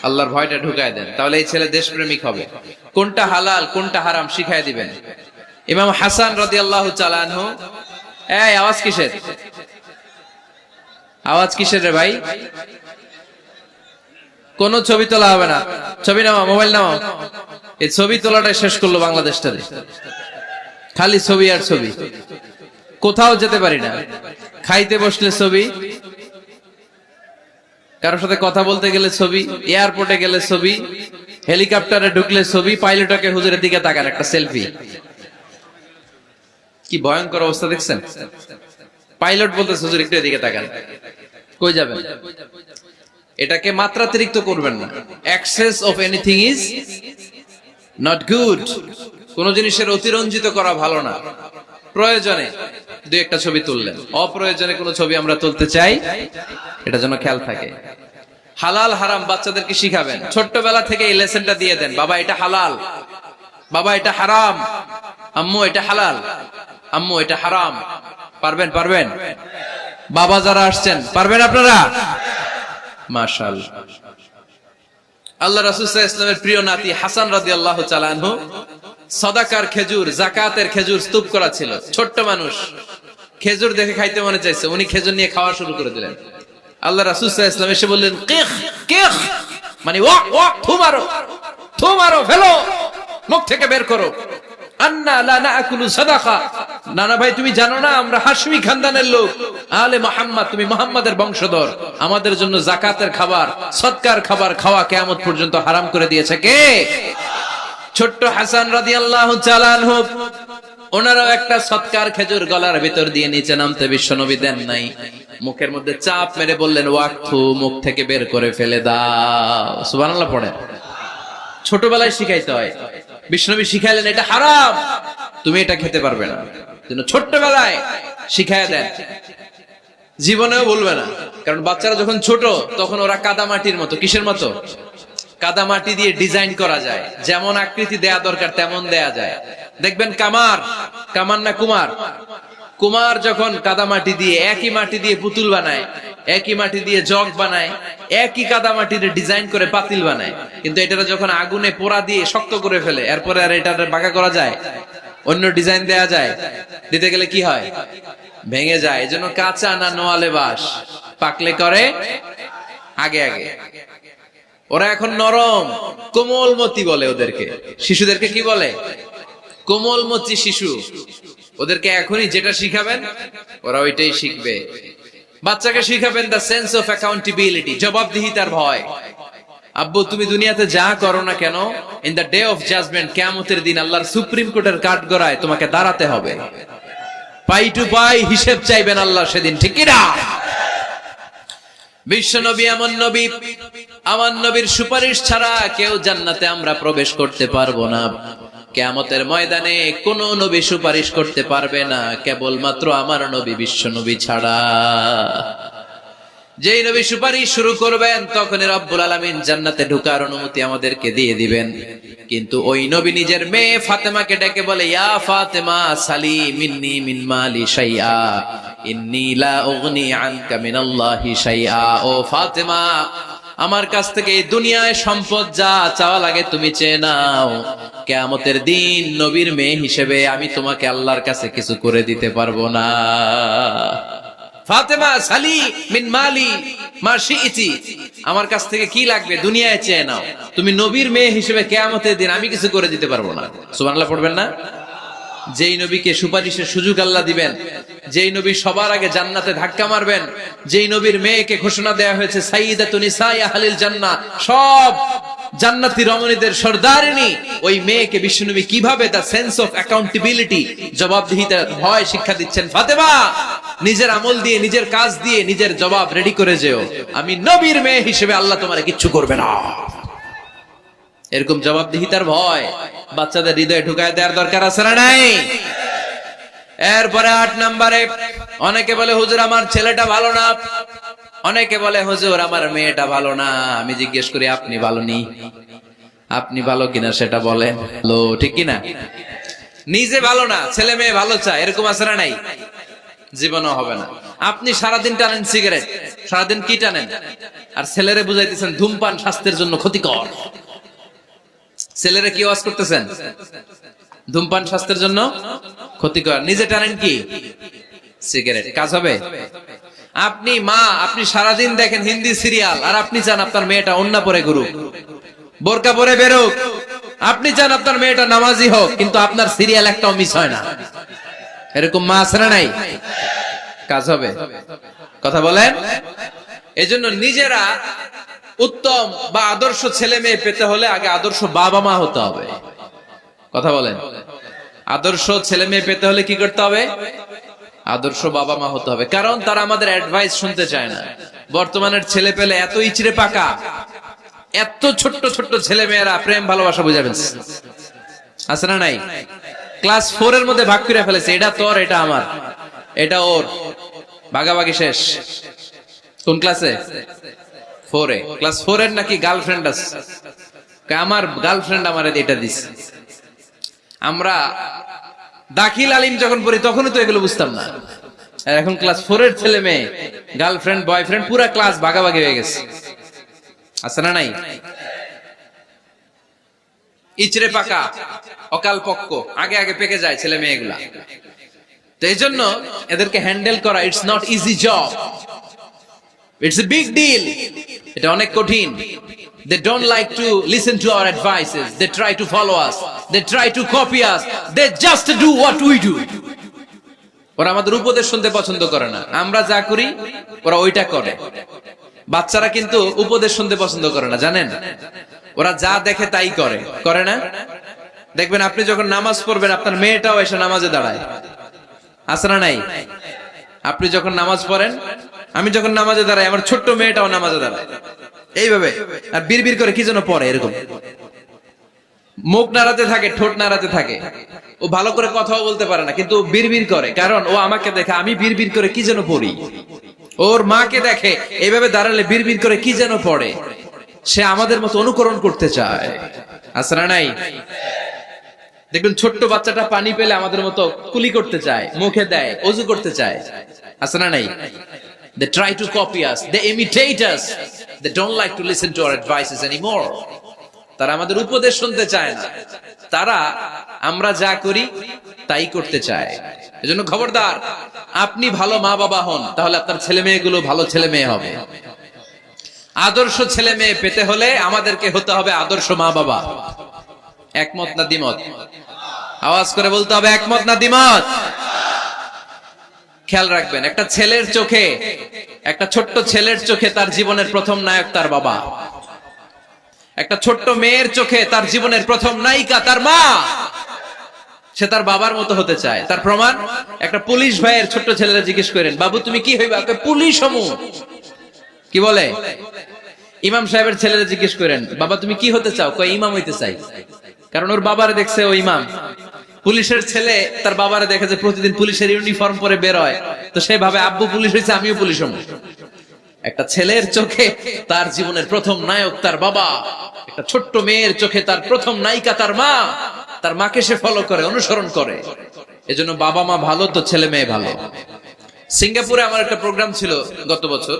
আল্লাহর ভয়টা ঢুকায় দেন, তাহলে এই ছেলে দেশপ্রেমিক হবে। কোনটা হালাল কোনটা হারাম শিখাই দিবেন। ইমাম হাসান রাদিয়াল্লাহু তাআলা আনহু, এই আওয়াজ কিসের? আওয়াজ কিসের রে ভাই? কোন ছবি তোলা হবে না। ছবি নামাও, মোবাইল নামাও। এই ছবি তোলাটা শেষ করলো বাংলাদেশটারে। খালি ছবি আর ছবি, কোথাও যেতে পারি না। খাইতে বসলে ছবি, কারোর সাথে কথা বলতে গেলে ছবি, এয়ারপোর্টে গেলে ছবি, হেলিকপ্টারে ঢুকলে ছবি, পাইলটকে হুজুরের দিকে তাকান একটা সেলফি। কি ভয়ঙ্কর অবস্থা দেখছেন? পাইলট বলতে হুজুর একটু এদিকে তাকান। কই যাবেন? এটাকে মাত্রাতিরিক্ত করবেন না। Access of anything is not good. কোন জিনিসের অতিরঞ্জিত করা ভালো না। প্রয়োজনে দুই একটা ছবি তুললেন, অপ্রয়োজনে কোনো ছবি আমরা তুলতে চাই, এটা যেন খেয়াল থাকে। হালাল হারাম বাচ্চাদেরকে শিখাবেন, ছোট্টবেলা থেকে এই লেসনটা দিয়ে দেন। বাবা এটা হালাল, বাবা এটা হারাম, আম্মু এটা হালাল, আম্মু এটা হারাম। পারবেন? পারবেন? বাবা যারা আসছেন পারবেন আপনারা? মাশাআল্লাহ। আল্লাহ রাসূল সাল্লাল্লাহু আলাইহি ওয়াসাল্লামের প্রিয় নাতি হাসান রাদিয়াল্লাহু তাআলা আনহু সাদাকার খেজুর, যাকাতের খেজুর স্তূপ করা ছিল। ছোট্ট মানুষ, খেজুর দেখে খাইতে মনে চাইছে, উনি খেজুর নিয়ে খাওয়া শুরু করে দিলেন। আল্লাহ রাসূল সাল্লাল্লাহু আলাইহি ওয়াসাল্লাম এসে বললেন, কিখ কিখ, মানে ওয়াক ওয়াক, থু মারো, থু মারো, ফেলো, মুখ থেকে বের করো। আন্না লা নাকুলু সাদাকা, নানা ভাই তুমি জানো না আমরা হাশমি খানদানের লোক, আলে মুহাম্মদ, তুমি মুহাম্মাদের বংশধর, আমাদের জন্য যাকাতের খাবার, সদকার খাবার খাওয়া কিয়ামত পর্যন্ত হারাম করে দিয়েছে কে? ছোট্ট হাসান রাদিয়াল্লাহু তাআলা আনহু, ওনারও একটা সৎকার খেজুর গলার ভিতর দিয়ে নিচে নামতে বিশ্বনবী দেন নাই। মুখের মধ্যে চাপ মেরে বললেন, ওয়াক্থু, মুখ থেকে বের করে ফেলে দাও। সুবহানাল্লাহ পড়ে। ছোটবেলায় শিখাইতে হয়। বিশ্বনবী শিখাইলেন এটা হারাম, তুমি এটা খেতে পারবে না। ছোট্টবেলায় শিখাইয়া দেন, জীবনেও বলবে না। কারণ বাচ্চারা যখন ছোট তখন ওরা কাদা মাটির মতো। কিসের মতো? কাদা মাটি দিয়ে ডিজাইন করা যায়, যেমন আকৃতি দেয়া দরকার তেমন দেয়া যায়। দেখবেন কামার না কুমার যখন কাদা মাটি দিয়ে, একই মাটি দিয়ে পুতুল বানায়, একই মাটি দিয়ে জগ বানায়, একই কাদা মাটির ডিজাইন করে পাতিল বানায়, কিন্তু এটা যখন আগুনে পোড়া দিয়ে শক্ত করে ফেলে, এরপরে আর এটা বাঁকা করা যায়, অন্য ডিজাইন দেয়া যায়, দিতে গেলে কি হয়? ভেঙে যায়। এজন্য কাঁচা না নোয়ালে বাস, পাকলে করে আগে আগে। ওরা এখন নরম, কোমলমতি বলে ওদেরকে। শিশুদেরকে কি বলে? কোমলমতি শিশু। ওদেরকে এখনই যেটা শিখাবেন ওরা ওইটাই শিখবে। বাচ্চাকে শিখাবেন দ্য সেন্স অফ অ্যাকাউন্টেবিলিটি, জবাবদিহিতার ভয়। আব্বু, তুমি দুনিয়াতে যা করো না কেন, in the day of judgement, কিয়ামতের দিন আল্লাহর সুপ্রিম কোর্টের কাঠগড়ায় তোমাকে দাঁড়াতে হবে। পাই টু পাই হিসেব চাইবেন আল্লাহ সেদিন, ঠিক কি না? বিশ্ব নবী এমন নবী, আমার নবীর সুপারিশ ছাড়া কেউ জান্নাতে আমরা প্রবেশ করতে পারবো না। কিয়ামতের ময়দানে কোন নবী সুপারিশ করতে পারবে না, কেবলমাত্র আমার নবী বিশ্ব নবী ছাড়া। যেই নবী সুপারিশ শুরু করবেন তখনই রব্বুল আলামিন জান্নাতে ঢোকার অনুমতি আমাদেরকে দিয়ে দিবেন। কিন্তু ওই নবী নিজের মেয়ে ফাতেমাকে ডেকে বলে, ইয়া ফাতেমা সালি মিন্নি মিন মালি শাইআ ইন্নী লা উগনি আনকা মিনাল্লাহি শাইআ। ও ফাতেমা, আমার কাছ থেকে এই দুনিয়ায় সম্পদ যা চাওয়া লাগে তুমি চেয়ে নাও, কিয়ামতের দিন নবীর মেয়ে হিসেবে আমি তোমাকে আল্লাহর কাছে কিছু করে দিতে পারবো না। ফাতেমা সালি মিন মালি মা শিইতি, আমার কাছ থেকে কি লাগবে দুনিয়ায় চেয়ে নাও, তুমি নবীর মেয়ে হিসেবে কিয়ামতের দিন আমি কিছু করে দিতে পারবো না। সুবহানাল্লাহ পড়বেন না? যেই নবীকে সুপারিশের সুযোগ আল্লাহ দিবেন, যেই নবী সবার আগে জান্নাতে ধাক্কা মারবেন, যেই নবীর মেয়েকে ঘোষণা দেয়া হয়েছে সাইয়্যিদাতুন নিসাই আহলিল জান্নাহ, সব জান্নাতি রমণীদের সর্দারিনী, ওই মেয়েকে বিশ্বনবী কিভাবে দা সেন্স অফ অ্যাকাউন্টেবিলিটি, জবাবদিহিতার ভয় শিক্ষা দিচ্ছেন। ফাতেমা, নিজের আমল দিয়ে, নিজের কাজ দিয়ে নিজের জবাব রেডি করে যেও, আমি নবীর মেয়ে হিসেবে আল্লাহ তোমারে কিচ্ছু করবে না। এরকম জবাবদিহিতার ভয় বাচ্চাদের হৃদয়ে ঢুকায় দেওয়ার দরকার আছে না নাই? এরপরে 8 নম্বরে, অনেকে বলে হুজুর আমার ছেলেটা ভালো না, অনেকে বলে হুজুর আমার মেয়েটা ভালো না। আমি জিজ্ঞেস করি আপনি ভালো নি? আপনি ভালো কিনা সেটা বলেন। ভালো, ঠিক কিনা? নিজে ভালো না, ছেলে মেয়ে ভালো চায়, এরকম আছে না নাই? জীবনও হবে না। আপনি সারাদিন টানেন সিগারেট, সারাদিন কি টানেন, আর ছেলেরে বুঝাইতেছেন ধূমপান স্বাস্থ্যের জন্য ক্ষতিকর। ছেলেরা কি ওয়াজ করতেছেন? ধূমপান স্বাস্থ্যের জন্য ক্ষতিকর। নিজে টানেন কি? সিগারেট। কাজ হবে? আপনি মা, আপনি সারাদিন দেখেন হিন্দি সিরিয়াল, আর আপনি চান আপনার মেয়েটা ওন্না পরে ঘুরুক, বোরকা পরে বেরোক। আপনি চান আপনার মেয়েটা নামাজি হোক, কিন্তু আপনার সিরিয়াল একটাও মিস হয় না। এরকম মা আছে না নাই? কাজ হবে? কথা বলেন। এজন্য নিজেরা উত্তম বা আদর্শ ছেলে মেয়ে পেতে হলে আগে আদর্শ বাবা মা হতে হবে। কথা বলেন। আদর্শ ছেলে মেয়ে পেতে হলে কি করতে হবে? আদর্শ বাবা মা হতে হবে। কারণ তারা আমাদের অ্যাডভাইস শুনতে চায় না। বর্তমানের ছেলে পেলে এত ইচড়ে পাকা, এত ছোট্ট ছোট্ট ছেলে মেয়েরা প্রেম ভালোবাসা বুঝাবেন আছে না নাই? ক্লাস 4 এর মধ্যে ভাগ করে ফেলেছে, এটা তোর, এটা আমার, এটা ওর, ভাগাভাগি শেষ। কোন ক্লাসে? 4 এ। ক্লাস 4 এর নাকি গার্লফ্রেন্ড আছে, আমার গার্লফ্রেন্ড আমার এটা দিছে। আমরা দাখিল আলিম যখন পড়ি তখনই তো এগুলো বুঝতাম না। আর এখন ক্লাস 4 এর ছেলে মেয়ে গার্লফ্রেন্ড বয়ফ্রেন্ড পুরো ক্লাস ভাগাভাগি হয়ে গেছে। আছে না নাই? ইচড়ে পাকা, অকাল পক্ক, আগে আগে পেকে যায় ছেলে মেয়েগুলা। তো এই জন্য এদেরকে হ্যান্ডেল করা it's not easy job, it's a big deal. এটা অনেক কঠিন। They don't like to listen to our advices. They try to follow us. They try to copy us. They just do what we do. ওরা আমাদের উপদেশ শুনতে পছন্দ করে না। আমরা যা করি ওরা ওইটা করে। বাচ্চারা কিন্তু উপদেশ শুনতে পছন্দ করে না, জানেন? ওরা যা দেখে তাই করে, করে না? দেখবেন আপনি যখন নামাজ পড়বেন আপনার মেয়েটাও এসে নামাজে দাঁড়ায়, আছে না নাই? আপনি যখন নামাজ পড়েন, আমি যখন নামাজে দাঁড়াই, আমার ছোট্ট মেয়েটাও নামাজে দাঁড়ায় এইভাবে, আর বিড়বিড় করে কি যেন পড়ে, এরকম মুখ নাড়াতে থাকে, ঠোঁট নাড়াতে থাকে। ও ভালো করে কথাও বলতে পারে না, কিন্তু বিড়বিড় করে, কারণ ও আমাকে দেখে আমি বিড়বিড় করে কি যেন পড়ি। ওর মাকে দেখে এইভাবে দাঁড়ালে বিড়বিড় করে কি যেন পড়ে। সে আমাদের মতো অনুকরণ করতে চায়, আছে না নাই? দেখবেন ছোট্ট বাচ্চাটা পানি পেলে আমাদের মতো কুলি করতে চায়, মুখে দেয়, ওযু করতে চায়, আছে না নাই? They try to copy us, they imitate us, they don't like to listen to our advices anymore. তারা আমাদের উপদেশ শুনতে চায় না, তারা আমরা যা করি তাই করতে চায়। এজন্য খবরদার, আপনি ভালো মা বাবা হন, তাহলে আপনার ছেলে মেয়েগুলো ভালো ছেলে মেয়ে হবে। আদর্শ ছেলে মেয়ে পেতে হলে আমাদেরকে হতে হবে আদর্শ মা বাবা। একমত না দ্বিমত? আওয়াজ করে বলতে হবে, একমত না দ্বিমত? খেয়াল রাখবেন, একটা ছেলের চোখে, একটা ছোট্ট ছেলের চোখে তার জীবনের প্রথম নায়ক তার বাবা। একটা ছোট্ট মেয়ের চোখে তার জীবনের প্রথম নায়িকা তার মা। সে তার বাবার মতো হতে চায়। তার প্রমাণ, একটা পুলিশ ভাইয়ের ছোট্ট ছেলেরা জিজ্ঞেস করেন, বাবু তুমি কি হইবা? পুলিশ হমু। কি বলে? ইমাম সাহেবের ছেলেরা জিজ্ঞেস করেন, বাবা তুমি কি হতে চাও? কয় ইমাম হইতে চাই। কারণ ওর বাবারে দেখছে ও ইমাম। পুলিশের ছেলে তার বাবারে দেখে যে প্রতিদিন পুলিশের ইউনিফর্ম পরে বের হয়, তো সে ভাবে আব্বু পুলিশ হয়েছে, আমিও পুলিশ হবো। একটা ছেলের চোখে তার জীবনের প্রথম নায়ক তার বাবা, একটা ছোট্ট মেয়ের চোখে তার প্রথম নায়িকা তার মা। তার মাকে সে ফলো করে, অনুসরণ করে। এজন্য বাবা মা ভালো তো ছেলে মেয়ে ভালো। সিঙ্গাপুরে আমার একটা প্রোগ্রাম ছিল গত বছর,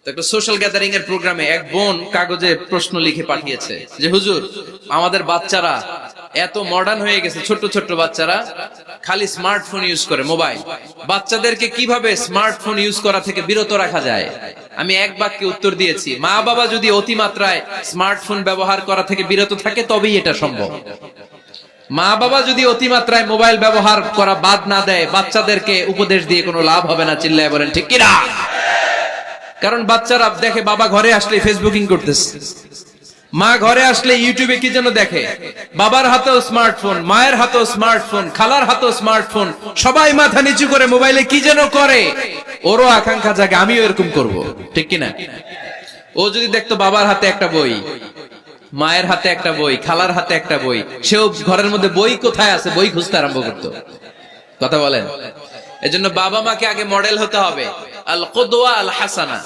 একটা সোশ্যাল গ্যাদারিং এর প্রোগ্রামে এক বোন কাগজে প্রশ্ন লিখে পাঠিয়েছে যে হুজুর, আমাদের বাচ্চারা এত মডার্ন হয়ে গেছে, ছোট্ট ছোট্ট বাচ্চারা খালি স্মার্টফোন ইউজ করে, মোবাইল। বাচ্চাদেরকে কিভাবে স্মার্টফোন ইউজ করা থেকে বিরত রাখা যায়? আমি এক বাক্যে উত্তর দিয়েছি, মা বাবা যদি অতিমাত্রায় স্মার্টফোন ব্যবহার করা থেকে বিরত থাকে তবেই এটা সম্ভব। মা বাবা যদি অতিমাত্রায় মোবাইল ব্যবহার করা বাদ না দেয়, বাচ্চাদেরকে উপদেশ দিয়ে কোনো লাভ হবে না। চিল্লায় বলেন ঠিক কিনা? কারণ বাচ্চারা দেখে বাবা ঘরে আসলে ফেসবুকিং করতেছে, মা ঘরে আসলে ইউটিউবে কি যেন দেখে, বাবার হাতেও স্মার্টফোন, মায়ের হাতেও স্মার্টফোন, খালার হাতেও স্মার্টফোন, সবাই মাথা নিচু করে মোবাইলে কি যেন করে। ওরও আকাঙ্ক্ষা জাগে আমিও এরকম করব, ঠিক কিনা? ও যদি দেখতো বাবার হাতে একটা বই, মায়ের হাতে একটা বই, খালার হাতে একটা বই, সেও ঘরের মধ্যে বই কোথায় আছে বই খুঁজতে আরম্ভ করতো। কথা বলেন? এজন্য বাবা মাকে আগে মডেল হতে হবে, আল কুদওয়া আল হাসানা।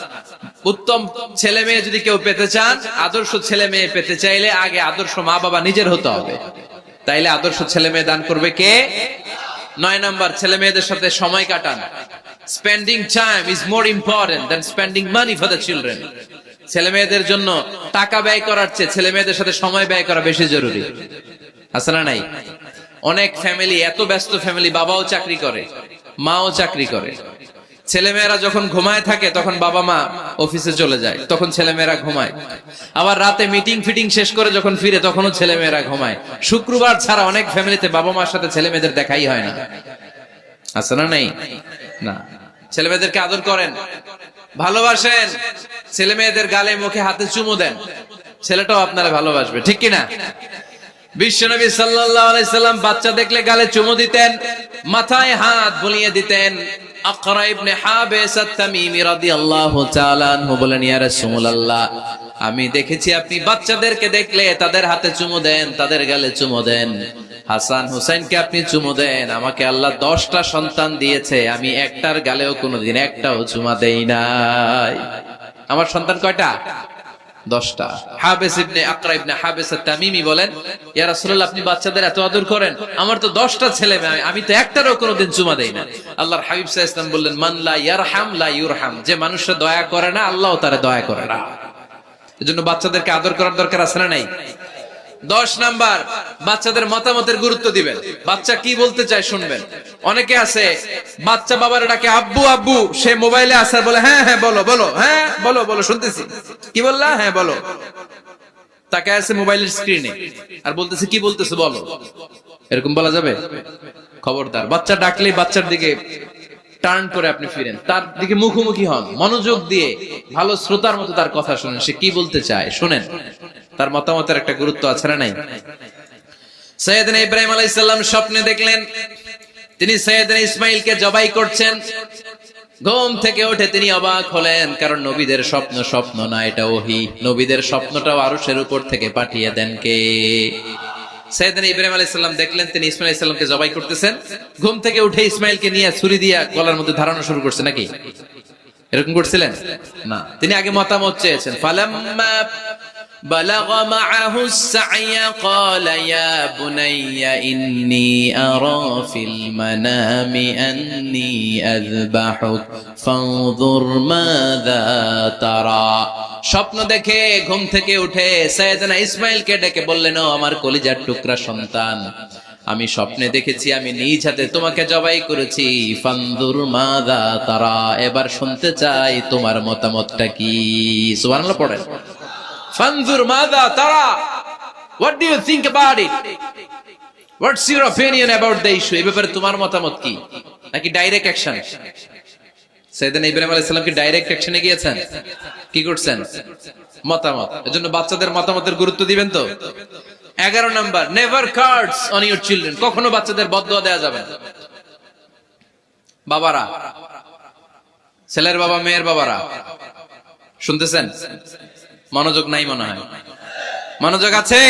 উত্তম ছেলে মেয়ে যদি কেউ পেতে চান, আদর্শ ছেলে মেয়ে পেতে চাইলে আগে আদর্শ মা বাবা নিজের হতে হবে। তাইলে আদর্শ ছেলে মেয়ে দান করবে কে? 9 নাম্বার, ছেলে মেয়েদের সাথে সময় কাটান। Spending time is more important than spending money for the children. ছেলে মেয়েদের জন্য টাকা ব্যয় করার চেয়ে ছেলে মেয়েদের সাথে সময় ব্যয় করা বেশি জরুরি, আছে না নাই? অনেক ফ্যামিলি, এত ব্যস্ত ফ্যামিলি, বাবাও চাকরি করে, মাও চাকরি করে। ছেলেমেয়েরা যখন ঘুমায় থাকে তখন বাবা মা অফিসে চলে যায়, তখন ছেলেমেয়েরা ঘুমায়। আবার রাতে মিটিং ফিটিং শেষ করে যখন ফিরে তখনও ছেলেমেয়েরা ঘুমায়। শুক্রবার ছাড়া অনেক ফ্যামিলিতে বাবা মার সাথে ছেলে মেয়েদের দেখাই হয় না, আছে না নাই? না। ছেলে মেয়েদেরকে আদর করেন, ভালোবাসেন, ছেলে মেয়েদের গালে মুখে হাতে চুমু দেন, ছেলেটাও আপনারা ভালোবাসবে, ঠিক কিনা? বিশ্বনবী সাল্লাল্লাহু আলাইহি সাল্লাম বাচ্চা দেখলে গালে চুমু দিতেন, মাথায় হাত বুলিয়ে দিতেন। আকরা ইবনে হাবিস আত-তামিমি রাদিয়াল্লাহু তাআলা আনহু বলেন, ইয়া রাসূলুল্লাহ, আমি দেখেছি আপনি বাচ্চাদেরকে দেখলে তাদের হাতে চুমু দেন, তাদের গালে চুমু দেন। হাসান হুসাইনকে আপনি চুমু দেন। আমাকে আল্লাহ 10টা সন্তান দিয়েছে, আমি একটার গালেও কোনোদিন একটাও চুমা দেই নাই। আমার সন্তান কয়টা? 10টা। হাবিস ইবনে আকরা ইবনে হাবিস আত-তামিমি বলেন, ইয়া রাসূলুল্লাহ, আপনি বাচ্চাদের এত আদর করেন, আমার তো 10টা ছেলে মেয়ে, আমি তো একটারও কোনোদিন চুমা দেই না। আল্লাহর হাবিব সাল্লাল্লাহু আলাইহি ওয়াসাল্লাম বললেন, মান লা ইয়ারহাম লা ইউরহাম। যে মানুষে দয়া করে না, আল্লাহও তারে দয়া করে না। এজন্য বাচ্চাদেরকে আদর করার দরকার আছে না নাই? 10 নাম্বার, বাচ্চাদের মতামতের গুরুত্ব দিবেন। বাচ্চা কি বলতে চায় শুনবেন। অনেকে আছে বাচ্চা বাবার ডাকে আব্বু আব্বু, সে মোবাইলে আসার বলে হ্যাঁ হ্যাঁ বলো বলো, হ্যাঁ বলো বলো শুনতেছি, কি বললা, হ্যাঁ বলো। তাকে আছে মোবাইলের স্ক্রিনে আর বলতেছে কি বলতেছে বলো। এরকম বলা যাবে? খবরদার। বাচ্চা ডাকলে বাচ্চার দিকে টার্ন করে আপনি ফিরেন, তার দিকে মুখোমুখি হন, মনোযোগ দিয়ে ভালো শ্রোতার মতো তার কথা শুনেন, সে কি বলতে চায় শুনেন। তার মতামতের একটা গুরুত্ব আছে না নাই? সাইয়েদনা ইব্রাহিম আলাইহিস সালাম স্বপ্নে দেখলেন তিনি সাইয়েদনা ইসমাঈলকে জবাই করছেন। ঘুম থেকে উঠে তিনি অবাক হলেন, কারণ নবীদের স্বপ্ন স্বপ্ন না, এটা ওহী। নবীদের স্বপ্নটাও আরশের উপর থেকে পাঠিয়ে দেন কে? সাইয়েদনা ইব্রাহিম আলাইহিস সালাম দেখলেন তিনি ইসমাঈল আলাইহিস সালামকে জবাই করতেছেন। ঘুম থেকে উঠে ইসমাঈলকে নিয়ে ছুরি দিয়ে গলার মধ্যে ধারানো শুরু করছে নাকি? এরকম করছিলেন না, তিনি আগে মতামত চেয়েছেন। ফালাম্মা বালাগ মাআহু আস-সা'য়া ক্বালা ইয়া বুনাইয়া ইন্নী আরা ফিল মানামি আন্নী আযবাহুক ফানজুর মাযা তারা। স্বপ্ন দেখে ঘুম থেকে উঠে সাইয়েদনা ইসমাঈলকে ডেকে বললেন, ও আমার কলিজার টুকরা সন্তান, আমি স্বপ্নে দেখেছি আমি নিজ হাতে তোমাকে জবাই করেছি। ফানজুর মাযা তারা, এবার শুনতে চাই তোমার মতামতটা কি? সুবহানাল্লাহ পড়েন। ফানজুর মাযা তারা, what do you think about it? What's your opinion about the issue? এই ব্যাপারে তোমার মতামত কি? নাকি ডাইরেক্ট অ্যাকশন? সাইয়েদনা ইব্রাহিম আলাইহিস সালাম কি ডাইরেক্ট অ্যাকশনে গিয়েছেন? কি করছেন? মতামত। এজন্য বাচ্চাদের মতামতের গুরুত্ব দিবেন তো। 11 number, never cards on your children. কখনো বাচ্চাদের বদদুয়া দেয়া যাবে না। বাবারা, ছেলের বাবা মেয়ের বাবারা শুনতেছেন? মনোযোগ নাই মনে হয়। মনোযোগ আছে?